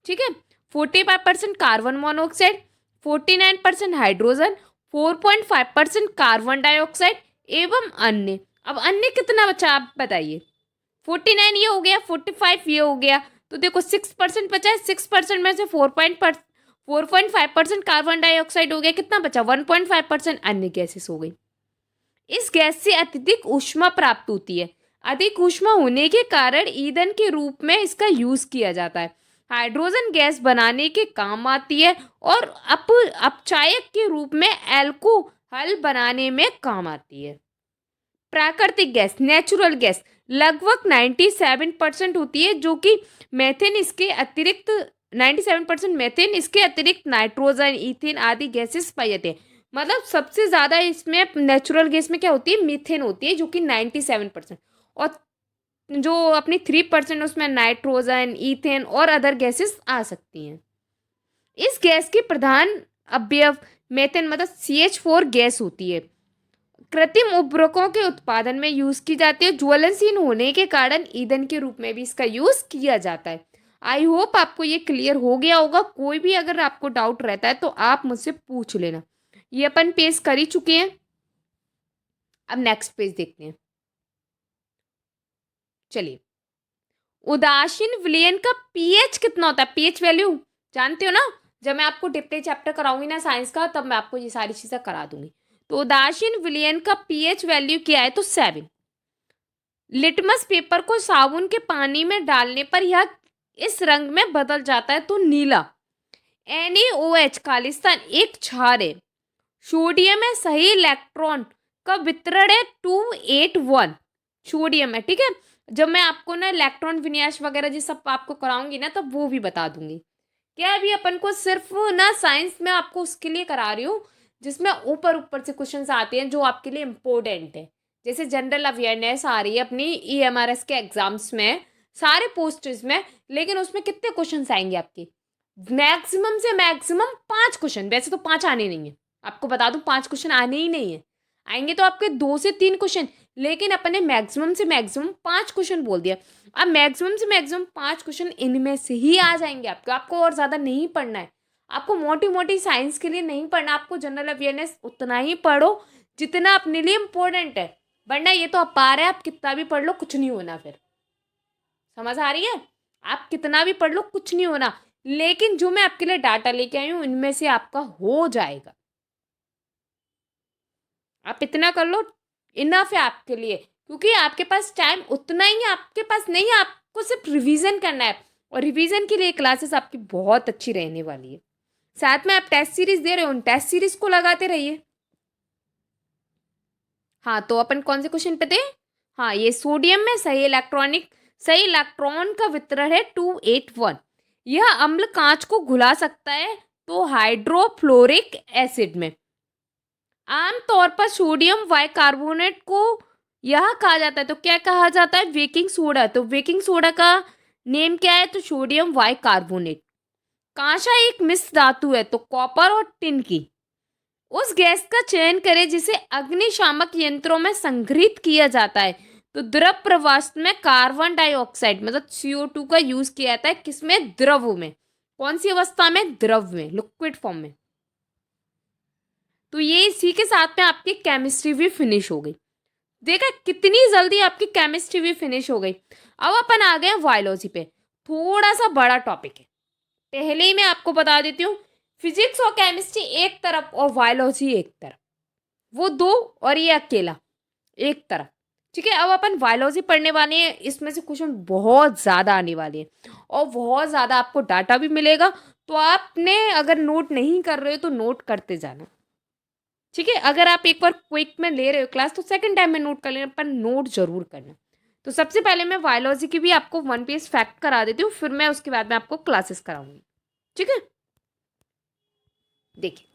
ठीक है। 45% carbon monoxide, 49% hydrogen, 4.5% carbon dioxide एवं अन्य। अब अन्य कितना बचा आप बताइए। 49 ये हो गया, 45 ये हो गया, तो देखो 6% बचा है। 6% में से 4.5% कार्बन डाइऑक्साइड हो गया, कितना बचा? 1.5% अन्य गैसेस हो गई। इस गैस से अत्यधिक ऊष्मा प्राप्त होती है। अधिक ऊष्मा होने के कारण ईंधन के रूप में इसका यूज किया जाता है। हाइड्रोजन गैस बनाने के काम आती है, और अपचायक के रूप में एल्कोहल बनाने में काम आती है। प्राकृतिक गैस, नेचुरल गैस लगभग 97% होती है, जो कि मेथेन इसके अतिरिक्त 97% मेथेन, इसके अतिरिक्त नाइट्रोजन, इथेन आदि गैसेस पाई जाती है। मतलब सबसे ज़्यादा इसमें नेचुरल गैस में क्या होती है? मीथेन होती है, जो कि 97%। और जो अपनी 3% उसमें नाइट्रोजन, इथेन और अदर गैसेस आ सकती हैं। इस गैस की प्रधान अवयव मेथेन मतलब CH4 गैस होती है। कृत्रिम उर्वरकों के उत्पादन में यूज की जाती है। ज्वलनशील होने के कारण ईंधन के रूप में भी इसका यूज किया जाता है। आई होप आपको ये क्लियर हो गया होगा। कोई भी अगर आपको डाउट रहता है तो आप मुझसे पूछ लेना। ये अपन पेज कर ही चुके हैं। अब नेक्स्ट पेज देखते हैं। चलिए, उदासीन विलयन का पीएच कितना होता है? पीएच वैल्यू जानते हो ना? जब मैं आपको डिप्टी चैप्टर कराऊंगी ना साइंस का, तब मैं आपको ये सारी चीजें करा दूंगी। तो उदासीन विलयन का पीएच वैल्यू क्या है? तो 7। लिटमस पेपर को साबुन के पानी में डालने पर यह इस रंग में बदल जाता है, तो नीला। NaOH खालिस्तान एक क्षार है। सोडियम है, सही इलेक्ट्रॉन का वितरण है 281। सोडियम है, ठीक है। जब मैं आपको ना इलेक्ट्रॉन विन्यास वगैरह जी सब आपको कराऊंगी ना, तब वो भी बता दूंगी। क्या अभी अपन को सिर्फ ना साइंस में आपको उसके लिए करा रही हूँ जिसमें ऊपर ऊपर से क्वेश्चंस आते हैं जो आपके लिए इम्पोर्टेंट है। जैसे जनरल अवेयरनेस आ रही है अपनी EMRS के एग्जाम्स में, सारे पोस्टर्स में, लेकिन उसमें कितने क्वेश्चंस आएंगे आपके? मैक्सिमम से मैक्सिमम 5 क्वेश्चन। वैसे तो 5 आने नहीं है, आपको बता दूं, 5 क्वेश्चन आने ही नहीं है। आएंगे तो आपके 2 से 3 क्वेश्चन, लेकिन अपन ने मैक्सिमम से मैक्सिमम 5 क्वेश्चन बोल दिया। अब मैक्सिमम से मैक्सिमम 5 क्वेश्चन इनमें से ही आ जाएंगे आपको। आपको और ज़्यादा नहीं पढ़ना है। आपको मोटी मोटी साइंस के लिए नहीं पढ़ना, आपको जनरल अवेयरनेस उतना ही पढ़ो जितना अपने लिए इम्पोर्टेंट है। वरना ये तो आप पा रहे हैं, आप कितना भी पढ़ लो कुछ नहीं होना। फिर समझ आ रही है? आप कितना भी पढ़ लो कुछ नहीं होना, लेकिन जो मैं आपके लिए डाटा लेके आई हूँ इनमें से आपका हो जाएगा। आप इतना कर लो, इनफ है आपके लिए, क्योंकि आपके पास टाइम उतना ही है, आपके पास नहीं है। आपको सिर्फ रिवीजन करना है, और रिवीजन के लिए क्लासेस आपकी बहुत अच्छी रहने वाली है। साथ में आप टेस्ट सीरीज दे रहे हो, उन टेस्ट सीरीज को लगाते रहिए। हाँ, तो अपन कौन से क्वेश्चन पे थे? हाँ, ये सोडियम में सही इलेक्ट्रॉन का वितरण है 281। यह अम्ल कांच को घुला सकता है, तो हाइड्रोफ्लोरिक एसिड में। आमतौर पर सोडियम बाइकार्बोनेट को यह कहा जाता है, तो क्या कहा जाता है? Baking soda. तो बेकिंग सोडा का नेम क्या है? तो सोडियम बाइकार्बोनेट। कांसा एक मिश्र धातु है, तो कॉपर और टिन की। उस गैस का चयन करें जिसे अग्निशामक यंत्रों में संग्रहित किया जाता है, तो द्रव प्रवास्त में कार्बन डाइऑक्साइड मतलब CO2 का यूज किया जाता है, किसमें? द्रव में। कौन सी अवस्था में? द्रव में, लिक्विड फॉर्म में। तो ये इसी के साथ में आपकी केमिस्ट्री भी फिनिश हो गई। देखा कितनी जल्दी आपकी केमिस्ट्री भी फिनिश हो गई। अब अपन आ गए बायोलॉजी पे। थोड़ा सा बड़ा टॉपिक है, पहले ही मैं आपको बता देती हूँ। फिजिक्स और केमिस्ट्री एक तरफ और बायोलॉजी एक तरफ, वो दो और ये अकेला एक तरफ। ठीक है, अब अपन बायोलॉजी पढ़ने वाले हैं, इसमें से क्वेश्चन बहुत ज़्यादा आने वाले हैं और बहुत ज़्यादा आपको डाटा भी मिलेगा। तो आपने अगर नोट नहीं कर रहे हो तो नोट करते जाना। ठीक है, अगर आप एक बार क्विक में ले रहे हो क्लास तो सेकंड टाइम में नोट कर लेना, पर नोट जरूर करना। तो सबसे पहले मैं बायोलॉजी की भी आपको 1 पेज फैक्ट करा देती हूँ, फिर मैं उसके बाद में आपको क्लासेस कराऊंगी। ठीक है, देखिए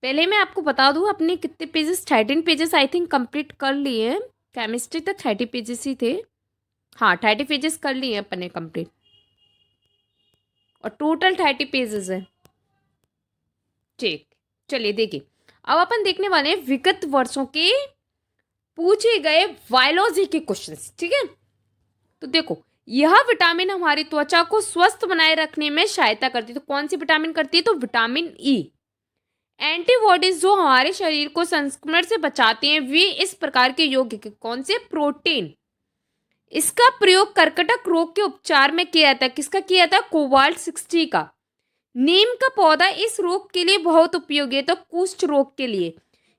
पहले मैं आपको बता दूं अपने कितने pages, 13 pages I think complete कर लिए हैं। केमिस्ट्री तक 30 पेजेस ही थे। हाँ, 30 पेजेस कर लिए हैं अपने कंप्लीट, और टोटल 30 पेजेस है। ठीक, चलिए देखिए, अब अपन देखने वाले हैं विगत वर्षों के पूछे गए बायोलॉजी के क्वेश्चंस। ठीक है, तो देखो, यह विटामिन हमारी त्वचा को स्वस्थ बनाए रखने में सहायता करती है। तो कौन सी विटामिन करती है? तो विटामिन ई। एंटीबॉडीज जो हमारे शरीर को संक्रमण से बचाते हैं, वे इस प्रकार के योग्य के कौन से? प्रोटीन। इसका प्रयोग कर्कटक रोग के उपचार में किया जाता है। किसका किया था? कोबाल्ट-60 का। नीम का पौधा इस रोग के लिए बहुत उपयोगी है, तो कुष्ठ रोग के लिए।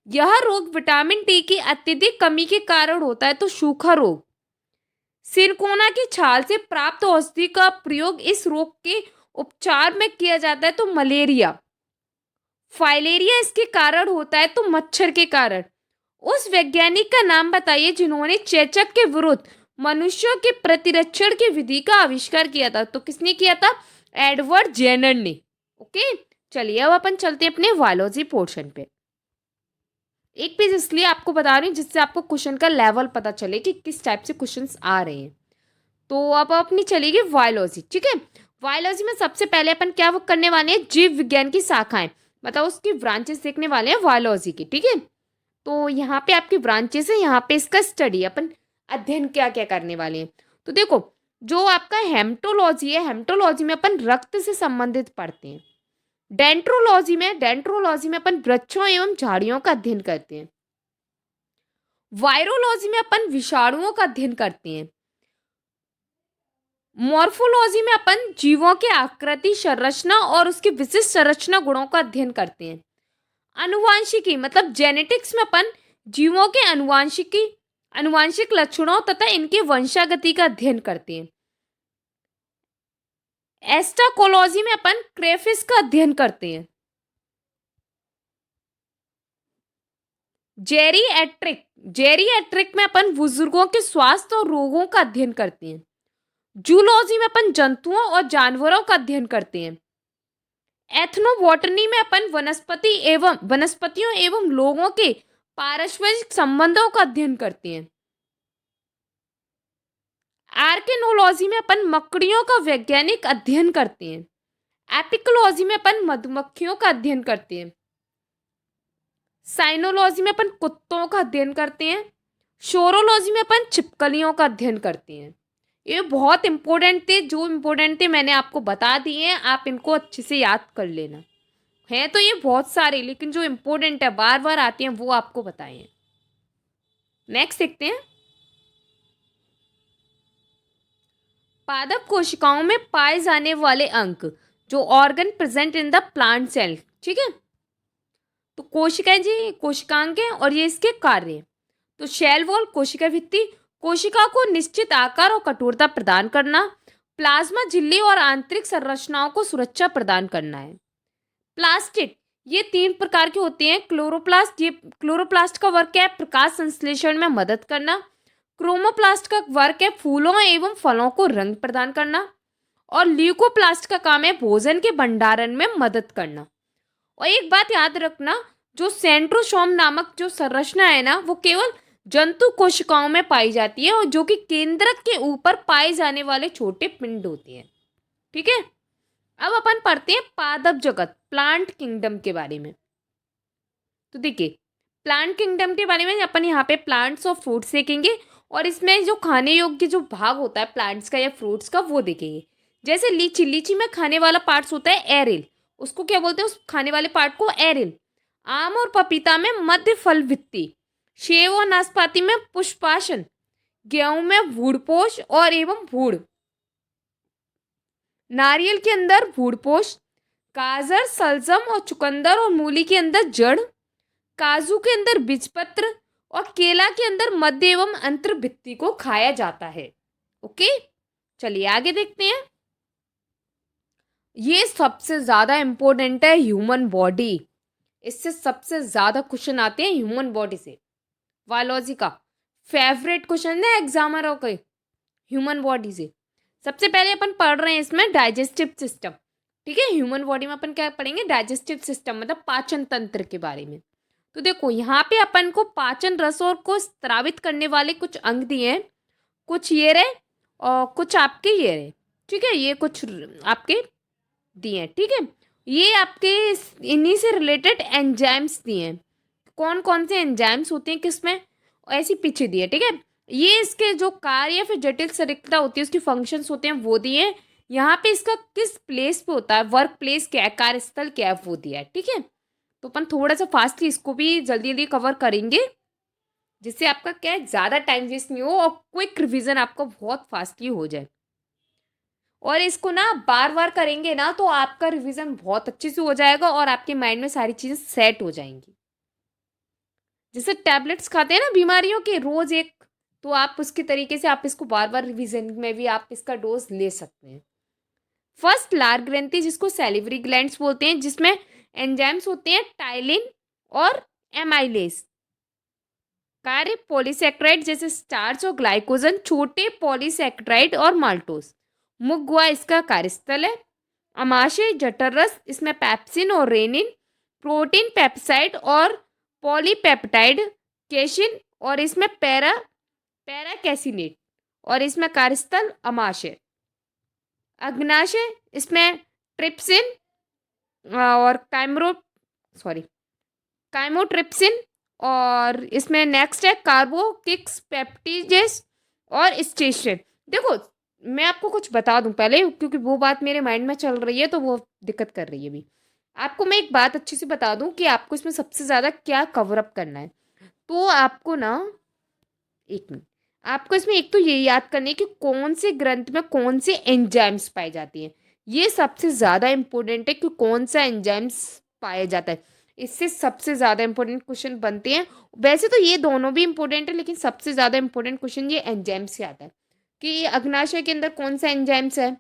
यह रोग विटामिन डी की अत्यधिक कमी के कारण होता है, तो सूखा रोग। सिरकोना की छाल से प्राप्त औषधि का प्रयोग इस रोग के उपचार में किया जाता है, तो मलेरिया। फाइलेरिया इसके कारण होता है, तो मच्छर के कारण। उस वैज्ञानिक का नाम बताइए जिन्होंने चेचक के विरुद्ध मनुष्यों के प्रतिरक्षण की विधि का आविष्कार किया था। तो किसने किया था? एडवर्ड जेनर ने। ओके, चलिए अब अपन चलते हैं अपने बायोलॉजी पोर्शन पे। एक पेज इसलिए आपको बता रही हूँ जिससे आपको क्वेश्चन का लेवल पता चले कि किस टाइप से क्वेश्चंस आ रहे हैं। तो अब अपनी चलेगी बायोलॉजी। ठीक है, बायोलॉजी में सबसे पहले अपन क्या वो करने वाले हैं? जीव विज्ञान की शाखाएं, मतलब उसकी ब्रांचेस देखने वाले हैं बायोलॉजी की। ठीक है, तो यहाँ पे आपकी ब्रांचेस है, यहाँ पे इसका स्टडी अपन अध्ययन क्या क्या करने वाले हैं। तो देखो, जो आपका हेमटोलॉजी है, हेमटोलॉजी में अपन रक्त से संबंधित पढ़ते हैं। डेंट्रोलॉजी में अपन वृक्षों एवं झाड़ियों का अध्ययन करते हैं। वायरोलॉजी में अपन विषाणुओं का अध्ययन करते हैं। मॉर्फोलॉजी में अपन जीवों के आकृति, संरचना और उसके विशिष्ट संरचना गुणों का अध्ययन करते हैं। अनुवांशिकी मतलब जेनेटिक्स में अपन जीवों के अनुवांशिक लक्षणों तथा इनके वंशागति का अध्ययन करते हैं। एस्टाकोलॉजी में अपन क्रेफिस का अध्ययन करते हैं। जेरिएट्रिक में अपन बुजुर्गों के स्वास्थ्य और रोगों का अध्ययन करते हैं। जूलॉजी में अपन जंतुओं और जानवरों का अध्ययन करते हैं। एथनोबॉटनी में अपन वनस्पतियों एवं लोगों के पारस्परिक संबंधों का अध्ययन करते हैं। आर्किनोलॉजी में अपन मकड़ियों का वैज्ञानिक अध्ययन करते हैं। एपिकोलॉजी में अपन मधुमक्खियों का अध्ययन करते हैं। साइनोलॉजी में अपन कुत्तों का अध्ययन करते हैं। शोरोलॉजी में अपन छिपकलियों का अध्ययन करते हैं। ये बहुत इंपॉर्टेंट थे, जो इंपॉर्टेंट थे मैंने आपको बता दिए हैं, आप इनको अच्छे से याद कर लेना। हैं तो ये बहुत सारे, लेकिन जो इंपॉर्टेंट है बार बार आते हैं वो आपको बताए हैं। नेक्स्ट देखते हैं, पादप कोशिकाओं में पाए जाने वाले अंग, जो organ present in the plant cell. ठीक है, तो कोशिकाएं जी कोशिकांग है और ये इसके कार्य। तो शेल वॉल कोशिका भित्ति, कोशिका को निश्चित आकार और कठोरता प्रदान करना। प्लाज्मा झिल्ली और आंतरिक संरचनाओं को सुरक्षा प्रदान करना है। प्लास्टिड, ये 3 प्रकार के होते हैं। क्लोरोप्लास्ट का वर्क है प्रकाश संश्लेषण में मदद करना। क्रोमोप्लास्ट का वर्क है फूलों एवं फलों को रंग प्रदान करना। और ल्यूकोप्लास्ट का काम है भोजन के भंडारण में मदद करना। और एक बात याद रखना, जो सेंट्रोसोम नामक जो संरचना है ना, वो केवल जंतु कोशिकाओं में पाई जाती है और जो कि केंद्रक के ऊपर पाए जाने वाले छोटे पिंड होते हैं। ठीक है, अब अपन पढ़ते हैं पादप जगत, प्लांट किंगडम के बारे में। तो देखिए, प्लांट किंगडम के बारे में अपन यहाँ पे प्लांट्स और फ्रूट्स देखेंगे, और इसमें जो खाने योग्य जो भाग होता है प्लांट्स का या फ्रूट्स का वो देखेंगे। जैसे लीची, लीची में खाने वाला पार्ट्स होता है एरिल, उसको क्या बोलते हैं, उस खाने वाले पार्ट को एरिल। आम और पपीता में मध्य फल भित्ति, सेब और नाशपाती में पुष्पासन, गेहूं में भूड़पोष और एवं भूड़, नारियल के अंदर भूड़पोष, गाजर, सलजम और चुकंदर और मूली के अंदर जड़, काजू के अंदर बीजपत्र और केला के अंदर मध्य एवं अंतर भित्ति को खाया जाता है। ओके, चलिए आगे देखते हैं। ये सबसे ज्यादा इंपॉर्टेंट है, ह्यूमन बॉडी। इससे सबसे ज्यादा क्वेश्चन आते हैं ह्यूमन बॉडी से। बायोलॉजी का फेवरेट क्वेश्चन है एग्जामर के, ह्यूमन बॉडी से। सबसे पहले अपन पढ़ रहे हैं इसमें डाइजेस्टिव सिस्टम। ठीक है, ह्यूमन बॉडी में अपन क्या पढ़ेंगे, डाइजेस्टिव सिस्टम मतलब पाचन तंत्र के बारे में। तो देखो यहाँ पे अपन को पाचन रसों को स्रावित करने वाले कुछ अंग दिए हैं, कुछ ये रहे और कुछ आपके ये रहे। ठीक है, ये कुछ आपके दिए हैं। ठीक है, ये आपके इन्हीं से रिलेटेड एंजाइम्स दिए हैं। कौन कौन से एंजाइम्स होते हैं किसमें, ऐसी पीछे दिए। ठीक है, ये इसके जो कार्य या फिर जटिल संरचना होती है, उसके फंक्शंस होते हैं, वो दिए हैं। यहाँ पे इसका किस प्लेस पे होता है, वर्क प्लेस क्या है, कार्यस्थल क्या है, वो दिया है। ठीक है, तो अपन थोड़ा सा फास्टली इसको भी जल्दी जल्दी कवर करेंगे, जिससे आपका क्या है, ज़्यादा टाइम वेस्ट नहीं हो और क्विक रिवीजन आपका बहुत फास्टली हो जाए। और इसको ना बार बार करेंगे ना तो आपका रिवीजन बहुत अच्छे से हो जाएगा और आपके माइंड में सारी चीज़ें सेट हो जाएंगी। जैसे टैबलेट्स खाते हैं ना बीमारियों के, रोज एक, तो आप उसके तरीके से आप इसको बार बार रिवीजन में भी आप इसका डोज ले सकते हैं। फर्स्ट लार ग्रंथि, जिसको सैलिवरी ग्लैंड्स बोलते हैं, जिसमें एंजाइम्स होते हैं टाइलिन और एमाइलेज। कार्य पॉलीसेक्राइड जैसे स्टार्च और ग्लाइकोजन, छोटे पॉलीसेक्राइड और माल्टोस। मुगवा इसका कार्यस्थल है। अमाशय जठररस, इसमें पैप्सिन और रेनिन, प्रोटीन पेप्साइड और पॉलीपेप्टाइड, केशिन और इसमें पैराकैसिनेट और इसमें कार्यस्थल अमाशय। अग्नाशय, इसमें ट्रिप्सिन और काइमोट्रिप्सिन और इसमें नेक्स्ट है कार्बोकिक्स पेप्टिजेस और स्टेशन। देखो मैं आपको कुछ बता दूं पहले, क्योंकि वो बात मेरे माइंड में चल रही है तो वो दिक्कत कर रही है अभी। आपको मैं एक बात अच्छी से बता दूं कि आपको इसमें सबसे ज़्यादा क्या कवर अप करना है। तो आपको ना, एक मिनट, आपको इसमें एक तो ये याद करनी है कि कौन से ग्रंथ में कौन से एंजाइम्स पाई जाती हैं। ये सबसे ज़्यादा इंपॉर्टेंट है कि कौन सा एंजाइम्स पाया जाता है। इससे सबसे ज़्यादा इंपॉर्टेंट क्वेश्चन बनते हैं। वैसे तो ये दोनों भी इंपॉर्टेंट है, लेकिन सबसे ज़्यादा इंपॉर्टेंट क्वेश्चन ये एंजाइम्स से आता है कि अग्नाशय के अंदर कौन सा एंजाइम्स है,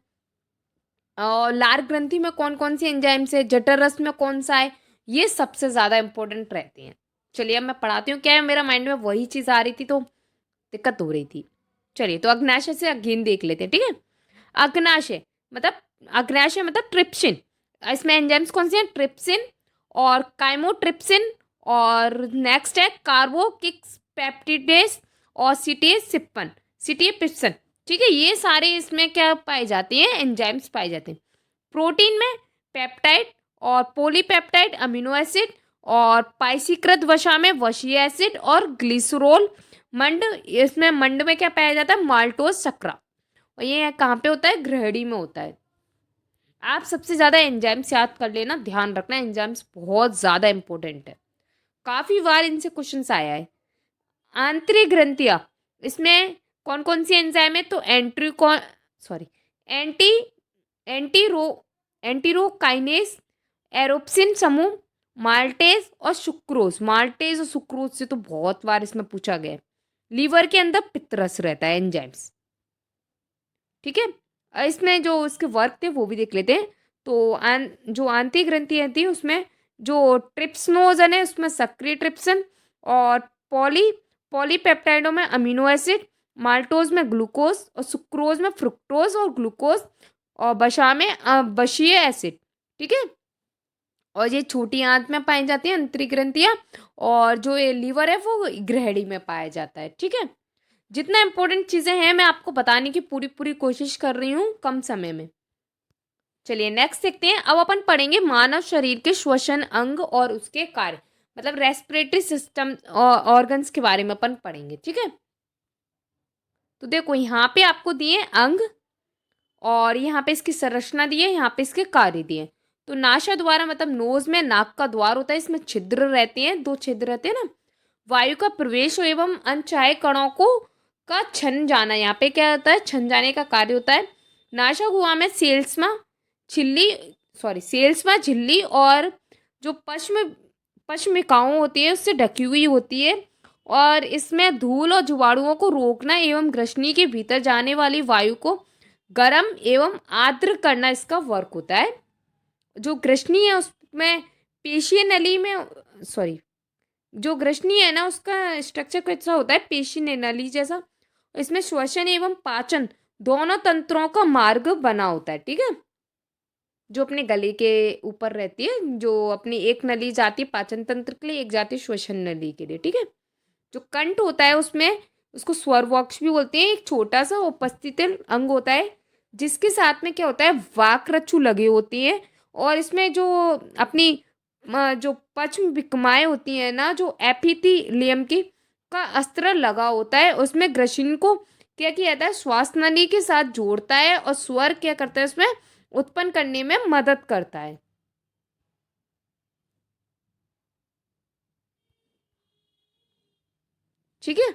और लार ग्रंथि में कौन कौन सी एंजाइम्स है, जठर रस में कौन सा है। ये सबसे ज़्यादा इंपॉर्टेंट रहती हैं। चलिए अब मैं पढ़ाती हूँ। क्या है, मेरा माइंड में वही चीज़ आ रही थी तो दिक्कत हो रही थी। चलिए तो अग्नाशय से अगेन देख लेते हैं। ठीक है, अग्नाशय मतलब, अग्नाशय मतलब ट्रिप्सिन। इसमें एंजाइम्स कौन से हैं, ट्रिप्सिन और काइमोट्रिप्सिन और नेक्स्ट है कार्बोकिक्स पेप्टिडेस और सिटिएपिप्सिन। ठीक है, ये सारे इसमें क्या पाए जाते हैं, एंजाइम्स पाए जाते हैं। प्रोटीन में पेप्टाइड और पॉलीपेप्टाइड अमीनो एसिड, और पाइसीकृत वसा में वसीय एसिड और ग्लिसरोल। मंड, इसमें मंड में क्या पाया जाता है, माल्टोज सक्रा। और ये कहाँ पे होता है, ग्रहणी में होता है। आप सबसे ज़्यादा एंजाइम्स याद कर लेना, ध्यान रखना एंजाइम्स बहुत ज़्यादा इंपॉर्टेंट है। काफ़ी बार इनसे क्वेश्चंस आया है। आंतरिक ग्रंथियाँ, इसमें कौन कौन सी एंजाइम है, तो एंटी एंटीरो एंटीरोकाइनेस, एरोप्सिन समूह, माल्टेज और सुक्रोज। माल्टेज और सुक्रोज से तो बहुत बार इसमें पूछा गया है। लीवर के अंदर पित्तरस रहता है एंजाइम्स। ठीक है, इसमें जो उसके वर्क थे वो भी देख लेते हैं। तो जो आंतरिक ग्रंथियाँ थी उसमें जो ट्रिप्सनोजन है उसमें सक्रिय ट्रिप्सन, और पॉलीपेप्टाइडों में अमीनो एसिड, माल्टोज में ग्लूकोज और सुक्रोज में फ्रुक्टोज और ग्लूकोज, और बशा में बशीय एसिड। ठीक है, और ये छोटी आंत में पाई जाती है आंतरिक ग्रंथियाँ, और जो ये लीवर है वो ग्रहणी में पाया जाता है। ठीक है, जितना इंपॉर्टेंट चीज़ें हैं मैं आपको बताने की पूरी पूरी कोशिश कर रही हूँ कम समय में। चलिए नेक्स्ट देखते हैं। अब अपन पढ़ेंगे मानव शरीर के श्वसन अंग और उसके कार्य, मतलब रेस्पिरेटरी सिस्टम ऑर्गन्स के बारे में अपन पढ़ेंगे। ठीक है, तो देखो यहाँ पे आपको दिए अंग और यहाँ पे इसकी संरचना दी है, यहाँ पे इसके कार्य दिए। तो नासा द्वारा मतलब नोज में नाक का द्वार होता है, इसमें छिद्र रहते हैं, 2 छिद्र रहते हैं ना। वायु का प्रवेश एवं अनचाहे कणों को का छन जाना, यहाँ पे क्या होता है, छन जाने का कार्य होता है। नासा गुहा में झिल्ली सेल्समा झिल्ली और जो पश्मिकाओं होती है उससे ढकी हुई होती है, और इसमें धूल और जीवाणुओं को रोकना एवं ग्रसनी के भीतर जाने वाली वायु को गर्म एवं आर्द्र करना इसका वर्क होता है। जो ग्रसनी है उसमें पेशीय नली में जो ग्रसनी है ना उसका स्ट्रक्चर कैसा होता है, पेशीय नली जैसा। इसमें श्वसन एवं पाचन दोनों तंत्रों का मार्ग बना होता है। ठीक है, जो अपने गले के ऊपर रहती है, जो अपनी एक नली जाती है पाचन तंत्र के लिए, एक जाती है श्वसन नली के लिए। ठीक है, जो कंठ होता है उसमें उसको स्वर वॉक्स भी बोलते हैं, एक छोटा सा उपस्थित अंग होता है जिसके साथ में क्या होता है, वाक्रच्छु लगे होती हैं, और इसमें जो अपनी जो पश्म विक्माएँ होती हैं ना, जो एपिथीलियम की का अस्त्र लगा होता है, उसमें ग्रसिन को क्या किया जाता है, श्वास नली के साथ जोड़ता है और स्वर क्या करता है उसमें उत्पन्न करने में मदद करता है। ठीक है,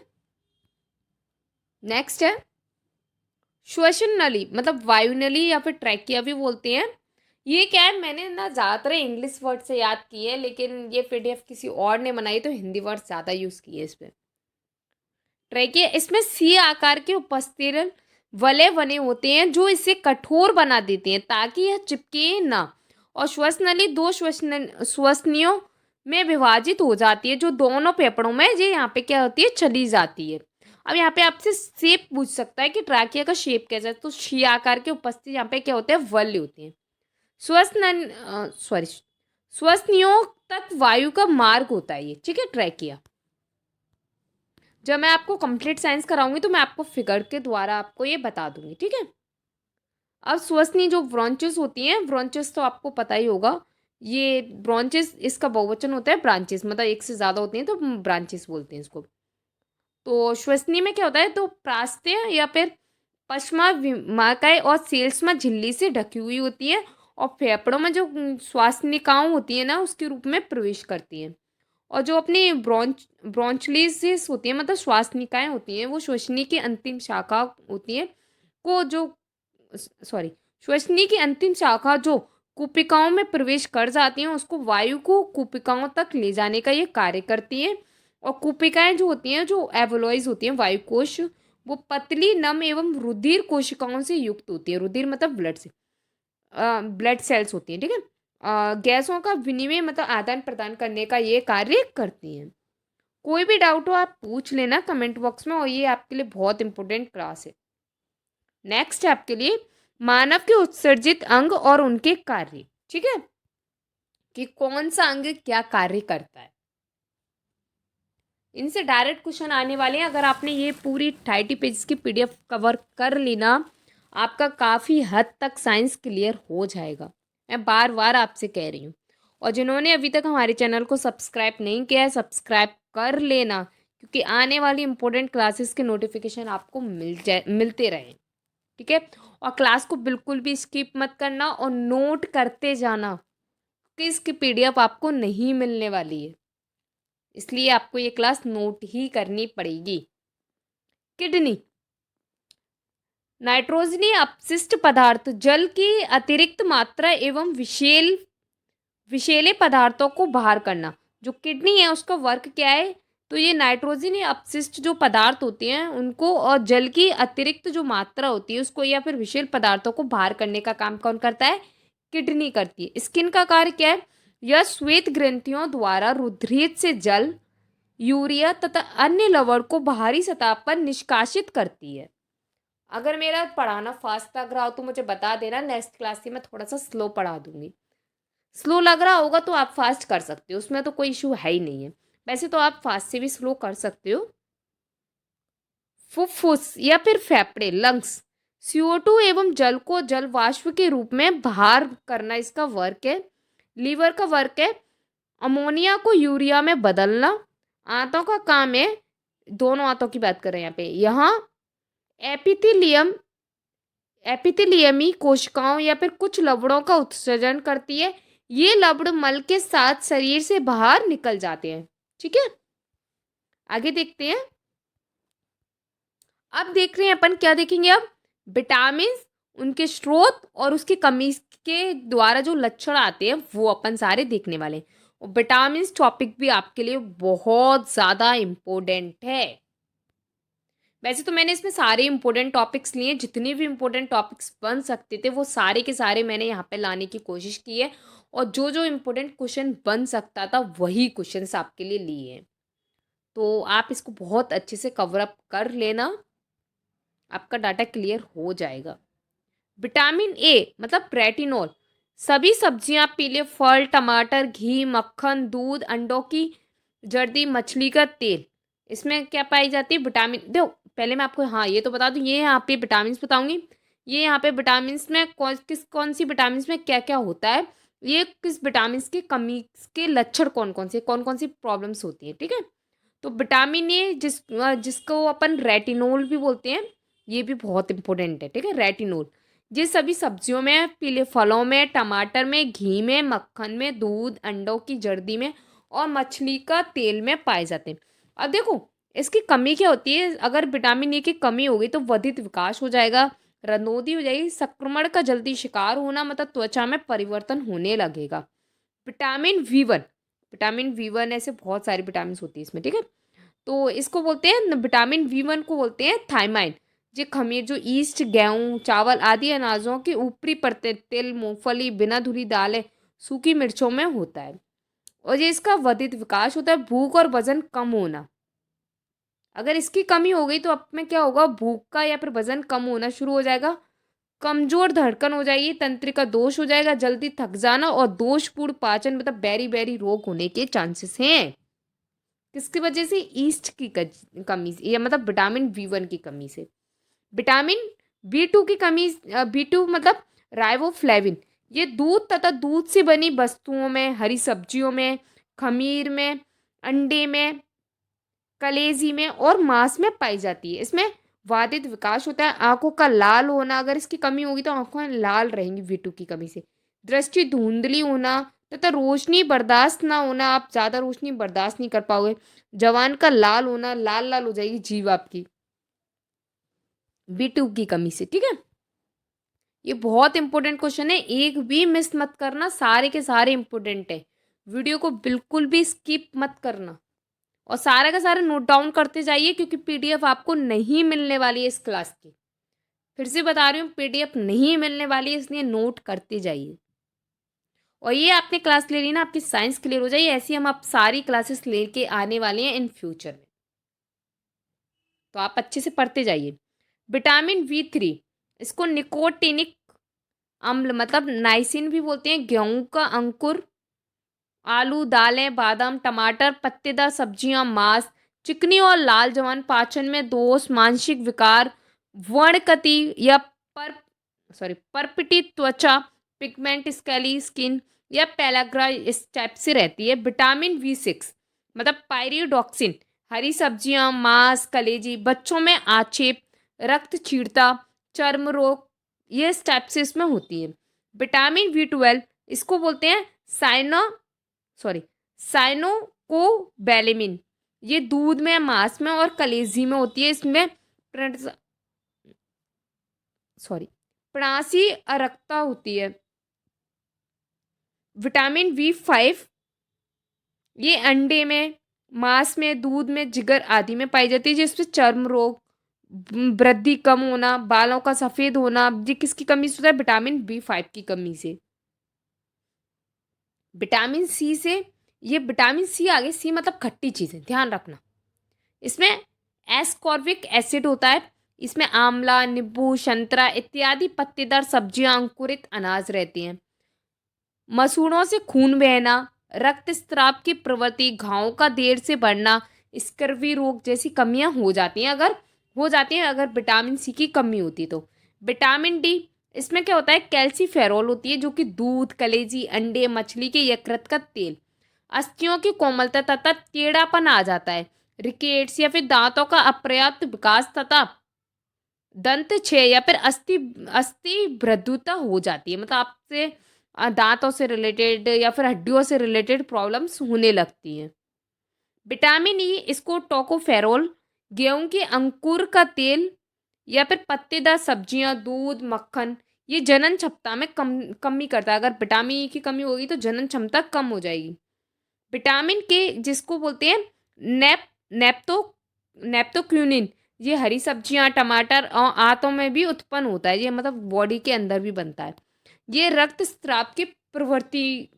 नेक्स्ट है श्वसन नली, मतलब वायु नली या फिर ट्रैकिया भी बोलते हैं। ये क्या है, मैंने ना ज़्यादातर इंग्लिश वर्ड से याद की है, लेकिन ये पीडीएफ किसी और ने बनाई तो हिंदी वर्ड ज़्यादा यूज़ किए इसमें। ट्रैकिया, इसमें सी आकार के उपस्थिरन वलय बने होते हैं जो इसे कठोर बना देते हैं ताकि यह चिपके ना, और श्वसन नली 2 श्वसनियों में विभाजित हो जाती है, जो दोनों फेफड़ों में ये यहाँ पे क्या होती है, चली जाती है। अब यहाँ पे आपसे शेप पूछ सकता है कि ट्रैकिया का शेप कैसा है, तो शी आकार के उपस्थित यहाँ पे क्या होते हैं, वल्य होते हैं। श्वसनियों तक वायु का मार्ग होता है ये। ठीक है, ट्रैकिया। जब मैं आपको कंप्लीट साइंस कराऊंगी तो मैं आपको फिगर के द्वारा आपको ये बता दूंगी। ठीक है, अब श्वसनी जो ब्रॉन्चेस होती हैं, ब्रॉन्चेस तो आपको पता ही होगा, ये ब्रॉन्चेस इसका बहुवचन होता है ब्रांचेस, मतलब एक से ज़्यादा होती हैं तो ब्रांचेस बोलते हैं इसको। तो श्वसनी में क्या होता है, तो प्रास्त्य या फिर पश्मा विमाकाय और सेल्समा झिल्ली से ढकी हुई होती है, और फेफड़ों में जो श्वासनिकाओं होती है ना उसके रूप में प्रवेश करती हैं। और जो अपनी ब्रोंचलिसिस होती है, मतलब श्वासनिकाएं होती हैं, वो श्वसनी की अंतिम शाखा होती है को जो श्वसनी की अंतिम शाखा जो कूपिकाओं में प्रवेश कर जाती हैं उसको वायु को कूपिकाओं तक ले जाने का ये कार्य करती हैं। और कूपिकाएं जो होती हैं, जो एवोलॉइज होती हैं, वायु कोश, वो पतली नम एवं रुधिर कोशिकाओं से युक्त होती है। रुधिर मतलब ब्लड से, ब्लड सेल्स होती हैं। ठीक है, गैसों का विनिमय मतलब आदान प्रदान करने का ये कार्य करती हैं। कोई भी डाउट हो आप पूछ लेना कमेंट बॉक्स में, और ये आपके लिए बहुत इंपॉर्टेंट क्लास है। नेक्स्ट है आपके लिए मानव के उत्सर्जित अंग और उनके कार्य। ठीक है, कि कौन सा अंग क्या कार्य करता है, इनसे डायरेक्ट क्वेश्चन आने वाले हैं। अगर आपने ये पूरी 30 पेज की पीडीएफ कवर कर ली ना, आपका काफ़ी हद तक साइंस क्लियर हो जाएगा, मैं बार बार आपसे कह रही हूँ। और जिन्होंने अभी तक हमारे चैनल को सब्सक्राइब नहीं किया है, सब्सक्राइब कर लेना, क्योंकि आने वाली इंपॉर्टेंट क्लासेस के नोटिफिकेशन आपको मिलते रहें। ठीक है, और क्लास को बिल्कुल भी स्किप मत करना और नोट करते जाना, कि इसकी पीडीएफ आपको नहीं मिलने वाली है, इसलिए आपको ये क्लास नोट ही करनी पड़ेगी। किडनी, नाइट्रोजनी अपशिष्ट पदार्थ जल की अतिरिक्त मात्रा एवं विषैले पदार्थों को बाहर करना। जो किडनी है उसका वर्क क्या है, तो ये नाइट्रोजनी अपशिष्ट जो पदार्थ होते हैं उनको और जल की अतिरिक्त जो मात्रा होती है उसको या फिर विषैले पदार्थों को बाहर करने का काम कौन करता है, किडनी करती है। स्किन का कार्य क्या है, यह श्वेत ग्रंथियों द्वारा रुधिर से जल, यूरिया तथा अन्य लवण को बाहरी सतह पर निष्कासित करती है। अगर मेरा पढ़ाना फास्ट लग रहा हो तो मुझे बता देना, नेक्स्ट क्लास से मैं थोड़ा सा स्लो पढ़ा दूंगी। स्लो लग रहा होगा तो आप फास्ट कर सकते हो, उसमें तो कोई इशू है ही नहीं है। वैसे तो आप फास्ट से भी स्लो कर सकते हो। फुफ्फुस या फिर फेफड़े लंग्स, CO2 एवं जल को जल वाष्प के रूप में बाहर करना इसका वर्क है। लीवर का वर्क है अमोनिया को यूरिया में बदलना। आंतों का काम है, दोनों आंतों की बात कर रहे हैं यहाँ एपिथेलियम एपिथेलियमी कोशिकाओं या फिर कुछ लवणों का उत्सर्जन करती है। ये लवण मल के साथ शरीर से बाहर निकल जाते हैं। ठीक है, आगे देखते हैं। अब देख रहे हैं अपन, क्या देखेंगे अब, विटामिन, उनके स्रोत और उसकी कमी के द्वारा जो लक्षण आते हैं वो अपन सारे देखने वाले हैं। और विटामिन टॉपिक भी आपके लिए बहुत ज़्यादा इम्पोर्टेंट है। वैसे तो मैंने इसमें सारे इंपॉर्टेंट टॉपिक्स लिए, जितने भी इंपॉर्टेंट टॉपिक्स बन सकते थे वो सारे के सारे मैंने यहाँ पे लाने की कोशिश की है। और जो जो इम्पोर्टेंट क्वेश्चन बन सकता था वही क्वेश्चंस आपके लिए लिए हैं। तो आप इसको बहुत अच्छे से कवर अप कर लेना, आपका डाटा क्लियर हो जाएगा। विटामिन ए मतलब रेटिनॉल, सभी सब्जियां, पीले फल, टमाटर, घी, मक्खन, दूध, अंडों की जर्दी, मछली का तेल, इसमें क्या पाई जाती है, विटामिन। देखो पहले मैं आपको हाँ ये तो बता दूं, ये यहाँ पे विटामिन बताऊंगी। ये यहाँ पे विटामिन में कौन सी विटामिन में क्या क्या होता है, ये किस विटामिन की कमी के लक्षण कौन कौन सी प्रॉब्लम्स होती है। ठीक है, तो विटामिन ए जिसको अपन रेटिनोल भी बोलते हैं, ये भी बहुत इंपॉर्टेंट है। ठीक है, रेटिनोल ये सभी सब्जियों में, पीले फलों में, टमाटर में, घी में, मक्खन में, दूध, अंडों की जर्दी में और मछली का तेल में पाए जाते हैं। अब देखो इसकी कमी क्या होती है, अगर विटामिन ए की कमी होगी तो वर्धित विकास हो जाएगा, रनौंदी हो जाएगी, संक्रमण का जल्दी शिकार होना, मतलब त्वचा में परिवर्तन होने लगेगा। विटामिन वी वन ऐसे बहुत सारी विटामिन होती है इसमें। ठीक है, तो इसको बोलते हैं विटामिन वी1 को बोलते हैं थायमाइन। ये खमीर जो ईस्ट, गेहूं, चावल आदि अनाजों की ऊपरी परतें, तिल, मूंगफली, बिना धुली दालें, सूखी मिर्चों में होता है। और ये इसका वर्धित विकास होता है। भूख और वजन कम होना, अगर इसकी कमी हो गई तो अब में क्या होगा, भूख का या फिर वजन कम होना शुरू हो जाएगा, कमजोर धड़कन हो जाएगी, तंत्रिका दोष हो जाएगा, जल्दी थक जाना और दोषपूर्ण पाचन मतलब बेरी बेरी रोग होने के चांसेस हैं। किसकी वजह से, ईस्ट की कमी से, या मतलब विटामिन वी1 की कमी से। विटामिन बी2 की कमी, बी2 मतलब राइबोफ्लेविन, ये दूध तथा दूध से बनी वस्तुओं में, हरी सब्जियों में, खमीर में, अंडे में, कलेजी में और मांस में पाई जाती है। इसमें वादित विकास होता है। आंखों का लाल होना, अगर इसकी कमी होगी तो आंखें लाल रहेंगी बी2 की कमी से। दृष्टि धुंधली होना तथा रोशनी बर्दाश्त ना होना, आप ज़्यादा रोशनी बर्दाश्त नहीं कर पाओगे। जवान का लाल होना, लाल लाल हो जाएगी जीभ आपकी बी2 की कमी से। ठीक है, ये बहुत इंपॉर्टेंट क्वेश्चन है, एक भी मिस मत करना, सारे के सारे इंपॉर्टेंट है। वीडियो को बिल्कुल भी स्किप मत करना और सारा का सारा नोट डाउन करते जाइए, क्योंकि पीडीएफ आपको नहीं मिलने वाली है इस क्लास की। फिर से बता रही हूँ, पीडीएफ नहीं मिलने वाली है, इसलिए नोट करते जाइए। और ये आपने क्लास ले ली ना, आपकी साइंस क्लियर हो जाइए। ऐसी हम आप सारी क्लासेस लेके आने वाले हैं इन फ्यूचर में, तो आप अच्छे से पढ़ते जाइए। विटामिन वी3, इसको निकोटिनिक अम्ल मतलब नाइसिन भी बोलते हैं। गेहूं का अंकुर, आलू, दालें, बादाम, टमाटर, पत्तेदार सब्जियां, मांस, चिकनी और लाल जवान, पाचन में दोष, मानसिक विकार, वर्णकति या परपिटी त्वचा, पिगमेंट स्केली स्किन या पेलाग्रा इस टाइप से रहती है। विटामिन वी6 मतलब पायरियोडॉक्सिन, हरी सब्जियां, मांस, कलेजी, बच्चों में आक्षेप, रक्त छीड़ता, चर्म रोग, ये इस टाइप से इसमें होती है। विटामिन वी12, इसको बोलते हैं साइनोकोबैलेमिन, ये दूध में, मांस में और कलेजी में होती है। इसमें प्रासी अरक्ता होती है। विटामिन वी5, ये अंडे में, मांस में, दूध में, जिगर आदि में पाई जाती है, जिसमें चर्म रोग, वृद्धि कम होना, बालों का सफेद होना, ये किसकी कमी से होता है, विटामिन वी5 की कमी से। विटामिन सी से, ये विटामिन सी आगे, सी मतलब खट्टी चीजें, ध्यान रखना। इसमें एस्कॉर्बिक एसिड होता है। इसमें आंवला, नींबू, संतरा इत्यादि पत्तेदार सब्जियां, अंकुरित अनाज रहती हैं। मसूड़ों से खून बहना, रक्तस्राव की प्रवृत्ति, घावों का देर से बढ़ना, स्कर्वी रोग जैसी कमियां हो जाती हैं अगर विटामिन सी की कमी होती है तो। विटामिन डी, इसमें क्या होता है, कैल्सीफेरोल होती है जो कि दूध, कलेजी, अंडे, मछली के यकृत का तेल, अस्थियों की कोमलता तथा टेढ़ापन आ जाता है, रिकेट्स या फिर दांतों का अपर्याप्त विकास तथा दंत क्षय या फिर अस्थि अस्थि भ्रद्धता हो जाती है। मतलब आपसे दांतों से रिलेटेड या फिर हड्डियों से रिलेटेड प्रॉब्लम्स होने लगती हैं। विटामिन ई, इसको टोकोफेरोल, गेहूं के अंकुर का तेल या फिर पत्तेदार सब्जियां, दूध, मक्खन, ये जनन क्षमता में कमी करता है। अगर विटामिन ई की कमी होगी तो जनन क्षमता कम हो जाएगी। विटामिन के, जिसको बोलते हैं नेप नेप्तो नेप्टोक्यूनिन, ये हरी सब्जियां, टमाटर और आंतों में भी उत्पन्न होता है। ये मतलब बॉडी के अंदर भी बनता है। ये रक्तस्राव की प्रवृत्ति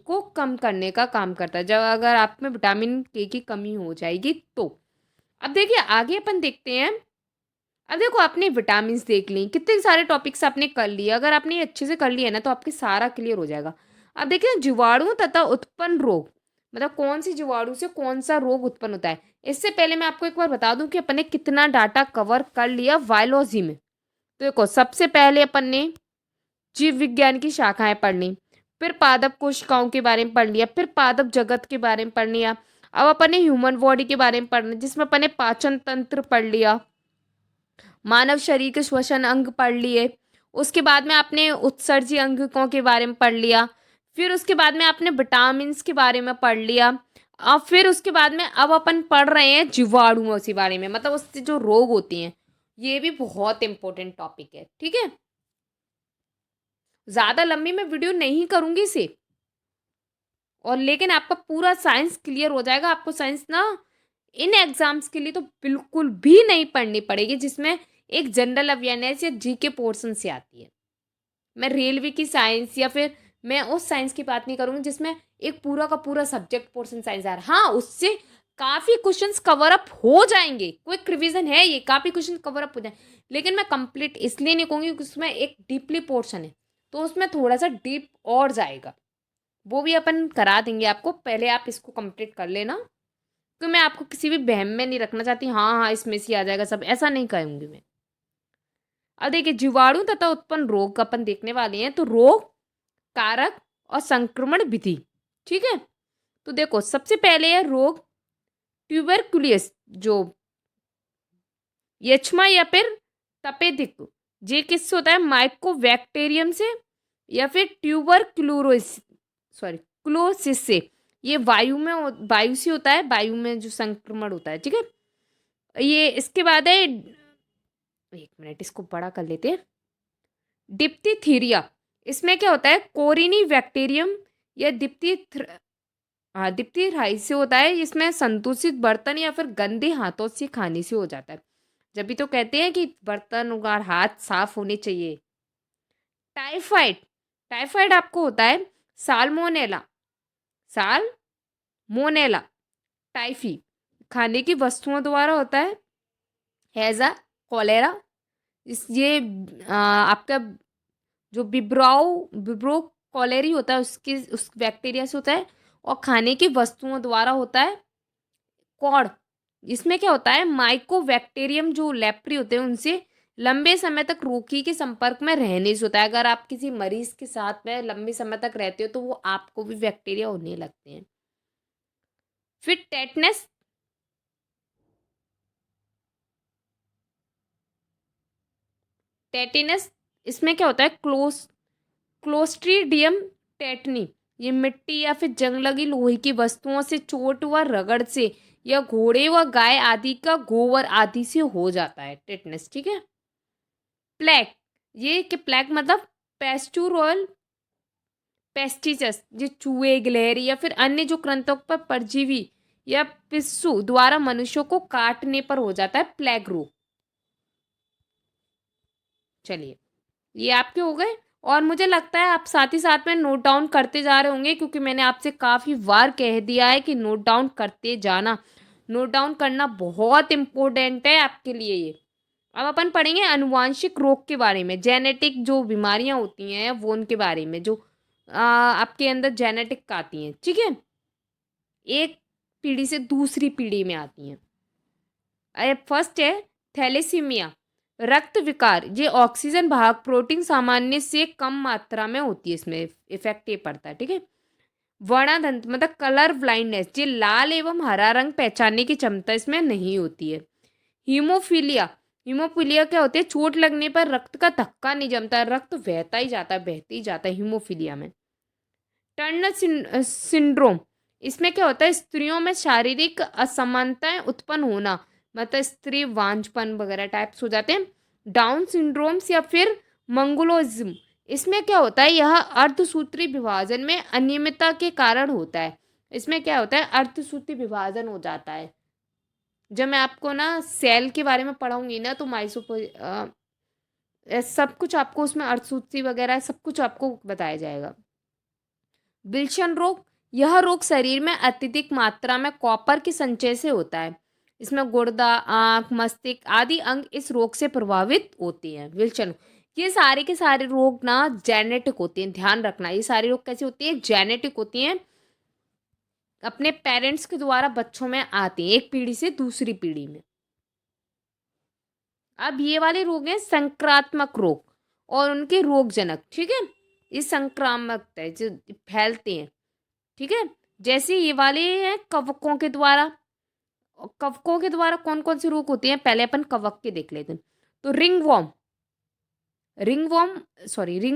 को कम करने का काम करता है जब अगर आप में विटामिन के की कमी हो जाएगी तो। अब देखिए आगे अपन देखते हैं। अब देखो आपने विटामिन देख ली, कितने सारे टॉपिक्स आपने कर लिए। अगर आपने ये अच्छे से कर लिया ना तो आपके सारा क्लियर हो जाएगा। अब देखिए जीवाणु तथा उत्पन्न रोग, मतलब कौन सी जीवाणु से कौन सा रोग उत्पन्न होता है। इससे पहले मैं आपको एक बार बता दूं कि अपन ने कितना डाटा कवर कर लिया बायोलॉजी में। तो देखो सबसे पहले अपन ने जीव विज्ञान की शाखाएं पढ़ ली, फिर पादप कोशिकाओं के बारे में पढ़ लिया, फिर पादप जगत के बारे में पढ़ लिया। अब अपन ने ह्यूमन बॉडी के बारे में पढ़ना, जिसमें अपन ने पाचन तंत्र पढ़ लिया, मानव शरीर के श्वसन अंग पढ़ लिए। उसके बाद में आपने उत्सर्जी अंगकों के बारे में पढ़ लिया। फिर उसके बाद में आपने विटामिन के बारे में पढ़ लिया। अब फिर उसके बाद में अब अपन पढ़ रहे हैं जीवाणुओं के बारे में, मतलब उससे जो रोग होती हैं। ये भी बहुत इंपॉर्टेंट टॉपिक है, ठीक है। ज्यादा लंबी मैं वीडियो नहीं करूंगी इसे, और लेकिन आपका पूरा साइंस क्लियर हो जाएगा। आपको साइंस ना इन एग्जाम्स के लिए तो बिल्कुल भी नहीं पढ़नी पड़ेगी, जिसमें एक जनरल अवेयरनेस या जीके पोर्शन से आती है। मैं रेलवे की साइंस या फिर मैं उस साइंस की बात नहीं करूंगी जिसमें एक पूरा का पूरा सब्जेक्ट पोर्शन साइंस आ रहा है। हाँ, उससे काफी क्वेश्चंस कवर अप हो जाएंगे, क्विक रिवीजन है ये, काफी क्वेश्चन कवर अप हो जाएंगे। लेकिन मैं कंप्लीट इसलिए नहीं कहूंगी क्योंकि उसमें एक डीपली पोर्शन है, तो उसमें थोड़ा सा डीप और जाएगा। वो भी अपन करा देंगे आपको, पहले आप इसको कंप्लीट कर लेना। क्योंकि मैं आपको किसी भी वहम में नहीं रखना चाहती, हाँ हाँ इसमें से आ जाएगा सब, ऐसा नहीं कहूंगी मैं। अब देखिए जीवाणु तथा उत्पन्न रोग अपन देखने वाले हैं। तो रोग कारक और संक्रमण विधि, ठीक है। तो देखो सबसे पहले है रोग ट्यूबरकुलियस, जो यक्ष्मा या फिर तपेदिक, ये किससे होता है, माइकोबैक्टीरियम से या फिर क्लोसिस से। ये वायु से होता है, वायु में जो संक्रमण होता है, ठीक है। ये इसके बाद है, एक मिनट इसको बड़ा कर लेते हैं, डिप्थीरिया। इसमें क्या होता है, कोरिनी बैक्टीरियम या डिप्थीराइस से होता है। इसमें संदूषित बर्तन या फिर गंदे हाथों से खाने से हो जाता है। जब भी तो कहते हैं कि बर्तन और हाथ साफ होने चाहिए। टाइफाइड, टाइफाइड आपको होता है साल्मोनेला, साल्मोनेला टाइफी, खाने की वस्तुओं द्वारा होता है। हैजा, कॉलेरा, ये आपका जो विब्रो कॉलेरी होता है उसके उस बैक्टीरिया से होता है। और खाने की वस्तुओं द्वारा होता है कॉड। इसमें क्या होता है, माइकोबैक्टीरियम जो लेप्री होते हैं उनसे लंबे समय तक रोगी के संपर्क में रहने से होता है। अगर आप किसी मरीज के साथ में लंबे समय तक रहते हो तो वो आपको भी बैक्टीरिया होने लगते हैं। फिर टेटिनस, इसमें क्या होता है, क्लोस्ट्रीडियम टेटनी, ये मिट्टी या फिर जंग लगी लोहे की वस्तुओं से, चोट व रगड़ से या घोड़े व गाय आदि का गोबर आदि से हो जाता है टेटनस, ठीक है। प्लेग, ये कि प्लेग मतलब पेस्टुरोल पेस्टिचस, जो चूहे, गिलहरी या फिर अन्य जो कृंतक पर परजीवी या पिस्सू द्वारा मनुष्यों को काटने पर हो जाता है प्लेग रोग। चलिए ये आपके हो गए। और मुझे लगता है आप साथ ही साथ में नोट डाउन करते जा रहे होंगे, क्योंकि मैंने आपसे काफ़ी बार कह दिया है कि नोट डाउन करते जाना। नोट डाउन करना बहुत इम्पोर्टेंट है आपके लिए ये। अब अपन पढ़ेंगे अनुवांशिक रोग के बारे में, जेनेटिक जो बीमारियां होती हैं वो उनके बारे में, जो आपके अंदर जेनेटिक आती हैं, ठीक है, एक पीढ़ी से दूसरी पीढ़ी में आती हैं। फर्स्ट है थैलेसीमिया, रक्त विकार। ये ऑक्सीजन भाग प्रोटीन सामान्य से कम मात्रा में होती है, इसमें इफेक्ट ये पड़ता है, ठीक है। वर्णांध मतलब कलर ब्लाइंडनेस, ये लाल एवं हरा रंग पहचानने की क्षमता इसमें नहीं होती है। हीमोफीलिया, हीमोफीलिया क्या होती है, चोट लगने पर रक्त का धक्का नहीं जमता, रक्त बहता ही जाता है, बहते ही जाता है हीमोफीलिया में। टर्नर सिंड्रोम, इसमें क्या होता है, स्त्रियों में शारीरिक असमानताएं उत्पन्न होना, मतलब स्त्री वांझपन वगैरह टाइप्स हो जाते हैं। डाउन सिंड्रोम्स या फिर मंगोलिज्म, इसमें क्या होता है, यह अर्धसूत्री विभाजन में अनियमितता के कारण होता है। इसमें क्या होता है, अर्धसूत्री विभाजन हो जाता है। जब मैं आपको ना सेल के बारे में पढ़ाऊंगी ना, तो सब कुछ आपको उसमें अर्धसूत्री वगैरह सब कुछ आपको बताया जाएगा। विल्सन रोग, यह रोग शरीर में अत्यधिक मात्रा में कॉपर के संचय से होता है। इसमें गुर्दा, आंख, मस्तिष्क आदि अंग इस रोग से प्रभावित होते हैं। विल्सन, ये सारे के सारे रोग ना जेनेटिक होते हैं, ध्यान रखना, ये सारे रोग कैसे होती हैं, जेनेटिक होती हैं, अपने पेरेंट्स के द्वारा बच्चों में आती हैं, एक पीढ़ी से दूसरी पीढ़ी में। अब ये वाले रोग हैं संक्रात्मक रोग और उनके रोगजनक, ठीक है, ये संक्रामक है, जो फैलते हैं, ठीक है। जैसे ये वाले हैं कवकों के द्वारा, और कवकों के द्वारा कौन कौन से रोग होते हैं, पहले अपन कवक के देख लेते हैं। तो रिंग वॉर्म रिंग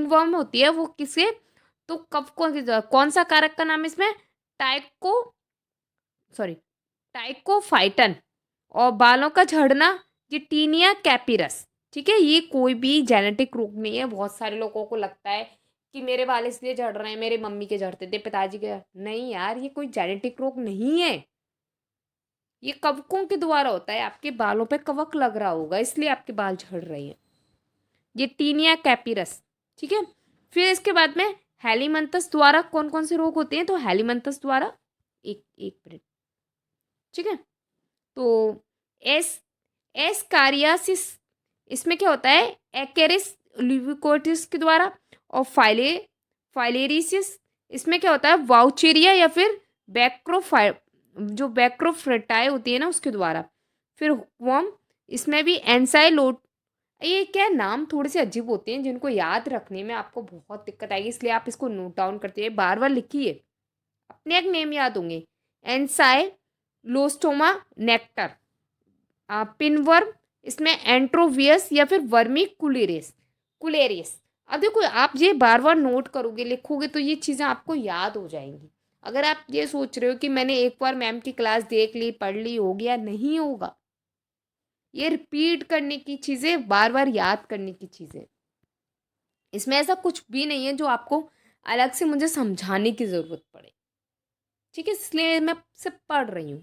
वॉर्म होती है वो किसे, तो कवकों के द्वारा। कौन सा कारक का नाम है इसमें, टाइको सॉरी टाइकोफाइटन। और बालों का झड़ना, ये टीनिया कैपिरस, ठीक है। ये कोई भी जेनेटिक रोग नहीं है। बहुत सारे लोगों को लगता है कि मेरे बाल इसलिए झड़ रहे हैं, मेरे मम्मी के झड़ते थे, पिताजी के, नहीं यार, ये कोई जेनेटिक रोग नहीं है, ये कवकों के द्वारा होता है। आपके बालों पे कवक लग रहा होगा, इसलिए आपके बाल झड़ रहे हैं, ये टीनिया कैपिरस, ठीक है। फिर इसके बाद में हेलीमंथस द्वारा कौन कौन से रोग होते हैं, तो हेलीमंथस द्वारा, एक एक मिनट, ठीक है। तो एस एस्कारियासिस, इसमें क्या होता है, एक्केरिस ल्यूकोटिस के द्वारा। और फाइलेरिसिस, इसमें क्या होता है, वाउचेरिया या फिर बैक्रोफाइ जो बैक्रोफ्रेटाई होती है ना, उसके द्वारा। फिर हुकवर्म, इसमें भी एंसाइलोट, ये क्या नाम थोड़े से अजीब होते हैं, जिनको याद रखने में आपको बहुत दिक्कत आएगी, इसलिए आप इसको नोट डाउन करते हैं, बार बार लिखिए, अपने एक नेम याद होंगे। एंसाइलोस्टोमा नेक्टर, पिनवर्म, इसमें एंट्रोवियस या फिर वर्मी कुलेरियस। अब देखो, आप ये बार बार नोट करोगे, लिखोगे, तो ये चीज़ें आपको याद हो जाएंगी। अगर आप ये सोच रहे हो कि मैंने एक बार मैम की क्लास देख ली, पढ़ ली, हो गया, नहीं होगा। ये रिपीट करने की चीज़ें, बार बार याद करने की चीज़ें, इसमें ऐसा कुछ भी नहीं है जो आपको अलग से मुझे समझाने की ज़रूरत पड़े, ठीक है। इसलिए मैं सिर्फ पढ़ रही हूँ,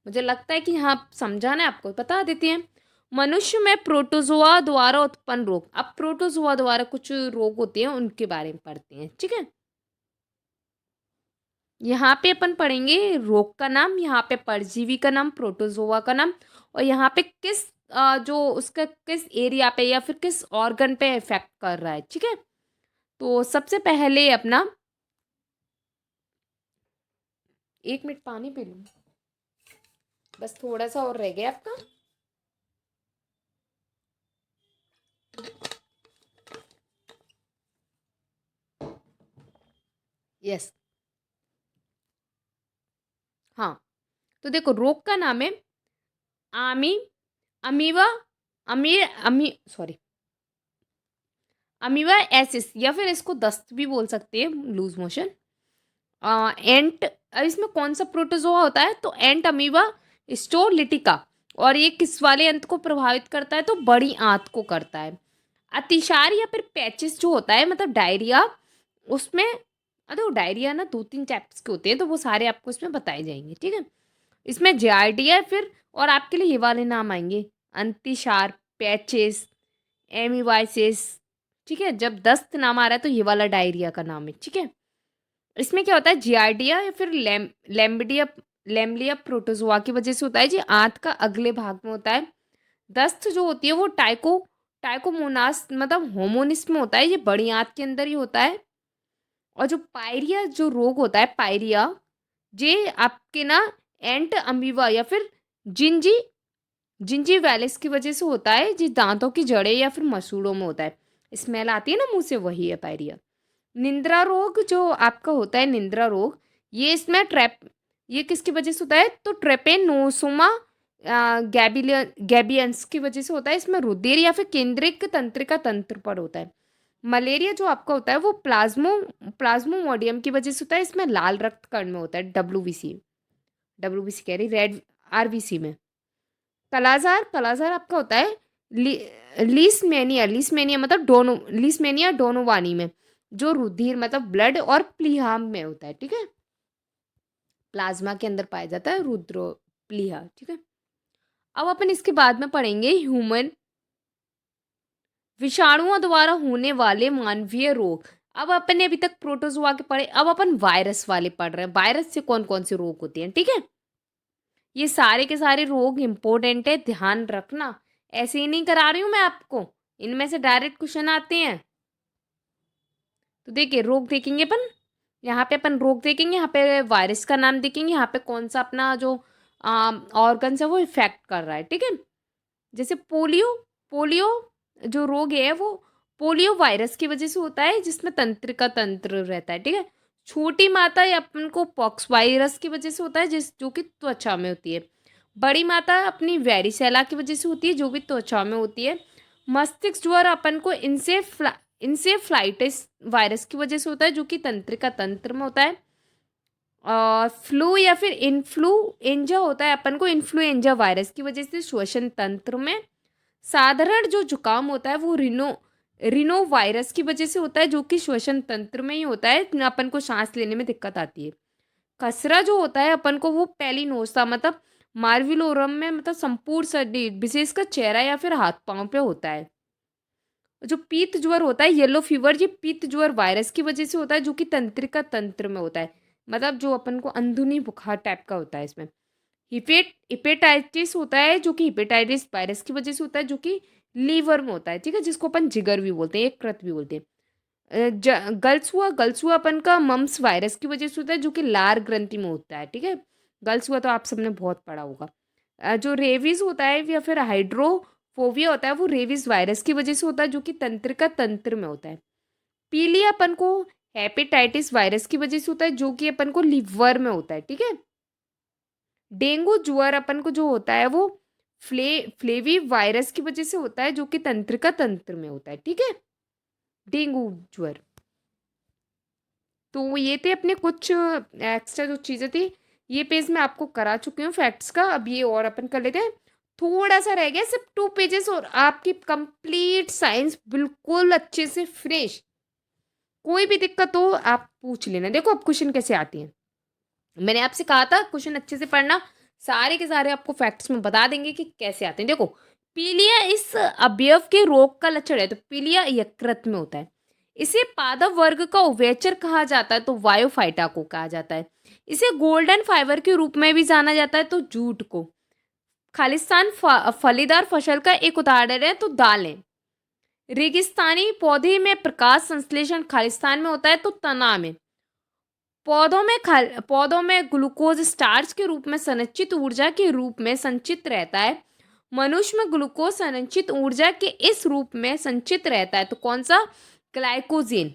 मुझे लगता है कि हाँ समझाना है आपको, बता देते हैं। मनुष्य में प्रोटोजोआ द्वारा उत्पन्न रोग, अब प्रोटोजोआ द्वारा कुछ रोग होते हैं, उनके बारे में पढ़ते हैं, ठीक है। यहाँ पे अपन पढ़ेंगे रोग का नाम, यहाँ पे परजीवी का नाम, प्रोटोजोआ का नाम, और यहाँ पे किस जो उसका किस एरिया पे या फिर किस ऑर्गन पे इफेक्ट कर रहा है, ठीक है। तो सबसे पहले अपना, एक मिनट पानी पी लूँ, बस थोड़ा सा और रह गया आपका। यस, हाँ। तो देखो, रोग का नाम है आमी अमीवा अमी अमी सॉरी अमीवा एसिस, या फिर इसको दस्त भी बोल सकते हैं, लूज मोशन। एंट, इसमें कौन सा प्रोटोजोआ होता है, तो एंट अमीबा स्टोलिटिका। और ये किस वाले अंत को प्रभावित करता है, तो बड़ी आंत को करता है। अतिसार या फिर पैचिस जो होता है, मतलब डायरिया, उसमें, अरे वो डायरिया ना दो तीन टाइप्स के होते हैं, तो वो सारे आपको इसमें बताए जाएंगे, ठीक है। इसमें जार्डिया फिर, और आपके लिए ये वाले नाम आएंगे, अंतिशार, पैचेस, एमिवाइसिस, ठीक है। जब दस्त नाम आ रहा है तो ये वाला डायरिया का नाम है, ठीक है। इसमें क्या होता है, जियार्डिया या फिर लैम्बिडिया लैम्बलिया प्रोटोजोआ की वजह से होता है, जी आंत का अगले भाग में होता है। दस्त जो होती है वो टाइकोमोनास मतलब होमोनिस में होता है, ये बड़ी आंत के अंदर ही होता है। और जो पायरिया जो रोग होता है पायरिया, ये आपके ना एंट अमीबा या फिर जिंजी जिंजी वैलिस की वजह से होता है, जी दांतों की जड़ें या फिर मसूड़ों में होता है। स्मेल आती है ना मुंह से, वही है पायरिया। निंद्रा रोग जो आपका होता है, निंद्रा रोग, ये इसमें ट्रैप ये किसकी वजह से होता है, तो ट्रेपेनोसोमा गैबियंस की वजह से होता है। इसमें रुधिर या फिर केंद्रिक तंत्रिका तंत्र पर होता है। मलेरिया जो आपका होता है वो प्लाज्मोमोडियम की वजह से होता है। इसमें लाल रक्त कण में होता है, डब्ल्यूबीसी कह रही, रेड आरबीसी में। कालाजार कालाजार आपका होता है लीसमेनिया मतलब लीसमेनिया डोनोवानी में, जो रुधिर मतलब ब्लड और प्लीहा में होता है। ठीक है, प्लाज्मा के अंदर पाया जाता है रुद्र प्लीहा। ठीक है, अब अपन इसके बाद में पढ़ेंगे ह्यूमन विषाणुओं द्वारा होने वाले मानवीय रोग। अब अपन ने अभी तक प्रोटोजोआ के पढ़े, अब अपन वायरस वाले पढ़ रहे हैं। वायरस से कौन कौन से रोग होते हैं। ठीक है, ये सारे के सारे रोग इंपॉर्टेंट है, ध्यान रखना। ऐसे ही नहीं करा रही हूं मैं आपको, इनमें से डायरेक्ट क्वेश्चन आते हैं। तो देखिए रोग देखेंगे अपन, यहाँ पे अपन रोग देखेंगे, यहाँ पे वायरस का नाम देखेंगे, यहाँ पे कौन सा अपना जो ऑर्गन है वो इफेक्ट कर रहा है। ठीक है, जैसे पोलियो, पोलियो जो रोग है वो पोलियो वायरस की वजह से होता है, जिसमें तंत्रिका तंत्र रहता है। ठीक है, छोटी माता या अपन को पॉक्स वायरस की वजह से होता है, जिस जो कि त्वचा में होती है। बड़ी माता अपनी वेरिसेला की वजह से होती है, जो भी त्वचा में होती है। मस्तिष्क ज्वर अपन को इंसेफ्लाइटिस वायरस की वजह से होता है, जो कि तंत्रिका तंत्र में होता है। फ्लू या फिर इन्फ्लुएंजा होता है अपन को इन्फ्लुएंजा वायरस की वजह से श्वसन तंत्र में। साधारण जो जुकाम होता है वो रिनो वायरस की वजह से होता है, जो कि श्वसन तंत्र में ही होता है, अपन को सांस लेने में दिक्कत आती है। खसरा जो होता है अपन को वो पेलिनोसा मतलब मार्विलोरम में मतलब संपूर्ण शरीर विशेषकर चेहरा या फिर हाथ पांव पे होता है। जो पीत ज्वर होता है येलो फीवर, ये पीत ज्वर वायरस की वजह से होता है, जो कि तंत्रिका तंत्र में होता है, मतलब जो अपन को अंदरूनी बुखार टाइप का होता है। इसमें हिपेटाइटिस होता है, जो कि हिपेटाइटिस वायरस की वजह से होता है, जो कि लीवर में होता है। ठीक है, जिसको अपन जिगर भी बोलते हैं, यकृत भी बोलते हैं। गल्सुआ अपन का मम्स वायरस की वजह से होता है, जो कि लार ग्रंथि में होता है। ठीक है, गल्सुआ तो आप सबने बहुत पढ़ा होगा। जो रेवीज होता है या फिर हाइड्रोफोबिया होता है, वो रेवीज वायरस की वजह से होता है, जो कि तंत्रिका तंत्र में होता है। पीलिया अपन को हेपेटाइटिस वायरस की वजह से होता है, जो कि अपन को लिवर में होता है। ठीक है, डेंगू ज्वर अपन को जो होता है वो फ्लेवी वायरस की वजह से होता है, जो कि तंत्रिका तंत्र में होता है। ठीक है, डेंगू ज्वर। तो ये थे अपने कुछ एक्स्ट्रा जो चीज़ें थी, ये पेज मैं आपको करा चुकी हूँ फैक्ट्स का। अब ये और अपन कर लेते हैं, थोड़ा सा रह गया, सिर्फ 2 पेजेस और आपकी कंप्लीट साइंस बिल्कुल अच्छे से फ्रेश। कोई भी दिक्कत हो आप पूछ लेना। देखो अब क्वेश्चन कैसे आती हैं, मैंने आपसे कहा था क्वेश्चन अच्छे से पढ़ना, सारे के सारे आपको फैक्ट्स में बता देंगे कि कैसे आते हैं। देखो पीलिया इस अवयव के रोग का लक्षण है, तो पीलिया यकृत में होता है। इसे पादप वर्ग का उभयचर कहा जाता है, तो वायोफाइटा को कहा जाता है। इसे गोल्डन फाइबर के रूप में भी जाना जाता है, तो जूट को। खालिस्तान फलीदार फसल का एक उदाहरण है, तो दालें। रेगिस्तानी पौधे में प्रकाश संश्लेषण खालिस्तान में होता है, तो तना में। पौधों में ग्लूकोज स्टार्च के रूप में संचित ऊर्जा के रूप में संचित रहता है। मनुष्य में ग्लूकोज संचित ऊर्जा के इस रूप में संचित रहता है, तो कौन सा, ग्लाइकोजेन।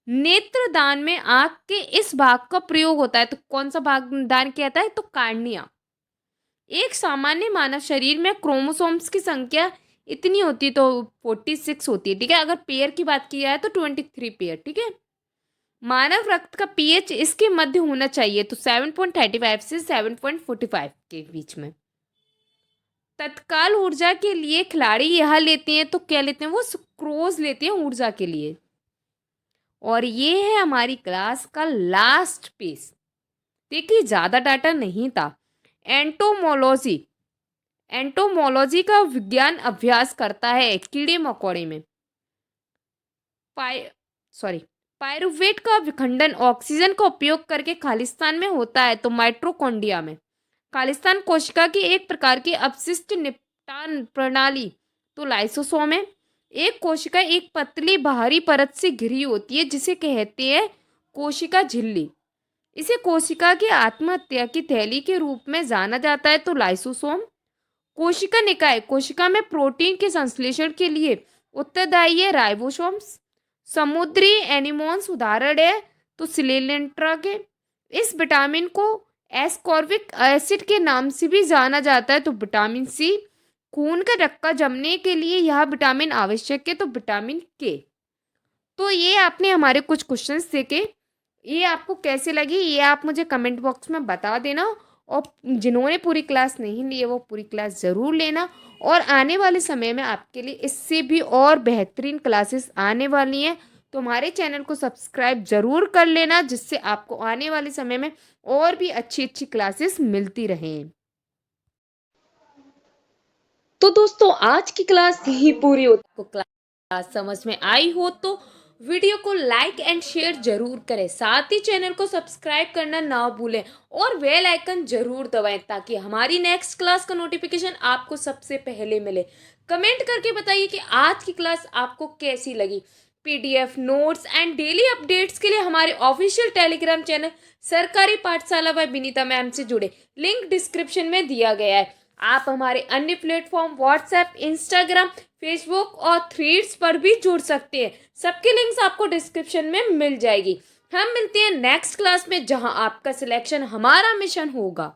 नेत्र दान में आंख के इस भाग का प्रयोग होता है, तो कौन सा भाग दान किया जाता है, तो कार्निया। एक सामान्य मानव शरीर में क्रोमोसोम्स की संख्या इतनी होती है, तो 46 होती है। ठीक है, अगर पेयर की बात की जाए तो 23 पेयर। ठीक है, मानव रक्त का पीएच इसके मध्य होना चाहिए, तो 7.35 से 7.45 के बीच में। तत्काल ऊर्जा के लिए खिलाड़ी यह लेते हैं, तो क्या लेते हैं, वो सुक्रोज लेते हैं ऊर्जा के लिए। और ये है हमारी क्लास का लास्ट पेज। देखिए ज्यादा डाटा नहीं था। एंटोमोलॉजी, एंटोमोलॉजी का विज्ञान अभ्यास करता है कीड़े मकोड़े में। पाई सॉरी पायरुवेट का विखंडन ऑक्सीजन का उपयोग करके खालिस्तान में होता है, तो माइट्रोकॉन्ड्रिया में। खालिस्तान कोशिका की एक प्रकार की अपशिष्ट निपटान प्रणाली, तो लाइसोसोम है। एक कोशिका एक पतली बाहरी परत से घिरी होती है, जिसे कहते हैं कोशिका झिल्ली, इसे कोशिका की आत्महत्या की थैली के रूप में जाना जाता है। तो लाइसोसोम, कोशिका निकाय, कोशिका में प्रोटीन के संश्लेषण के लिए उत्तरदायी है। राइबोसोम्स, समुद्री एनिमोन्स उदाहरण है तो सिलेंट्रा के। इस विटामिन को एस्कॉर्बिक एसिड के नाम से भी जाना जाता है। तो विटामिन सी, खून का रक्का जमने के लिए यह विटामिन आवश्यक है। तो विटामिन के। तो ये आपने हमारे कुछ क्वेश्चंस देखे, ये आपको कैसे लगी ये आप मुझे कमेंट बॉक्स में बता देना। और जिन्होंने पूरी क्लास नहीं ली है वो पूरी क्लास ज़रूर लेना। और आने वाले समय में आपके लिए इससे भी और बेहतरीन क्लासेस आने वाली हैं, तो हमारे चैनल को सब्सक्राइब ज़रूर कर लेना, जिससे आपको आने वाले समय में और भी अच्छी अच्छी क्लासेस मिलती रहें। तो दोस्तों आज की क्लास यही पूरी होती है। आपको क्लास समझ में आई हो तो वीडियो को लाइक एंड शेयर जरूर करें, साथ ही चैनल को सब्सक्राइब करना ना भूलें और बेल आइकन जरूर दबाएं ताकि हमारी नेक्स्ट क्लास का नोटिफिकेशन आपको सबसे पहले मिले। कमेंट करके बताइए कि आज की क्लास आपको कैसी लगी। PDF notes and daily updates के लिए हमारे ऑफिशियल टेलीग्राम चैनल सरकारी पाठशाला बाय विनीता मैम से जुड़े, लिंक डिस्क्रिप्शन में दिया गया है। आप हमारे अन्य प्लेटफॉर्म व्हाट्सएप, इंस्टाग्राम, फेसबुक और थ्रेड्स पर भी जुड़ सकते हैं। सबके लिंक्स आपको डिस्क्रिप्शन में मिल जाएगी। हम मिलते हैं नेक्स्ट क्लास में, जहां आपका सिलेक्शन हमारा मिशन होगा।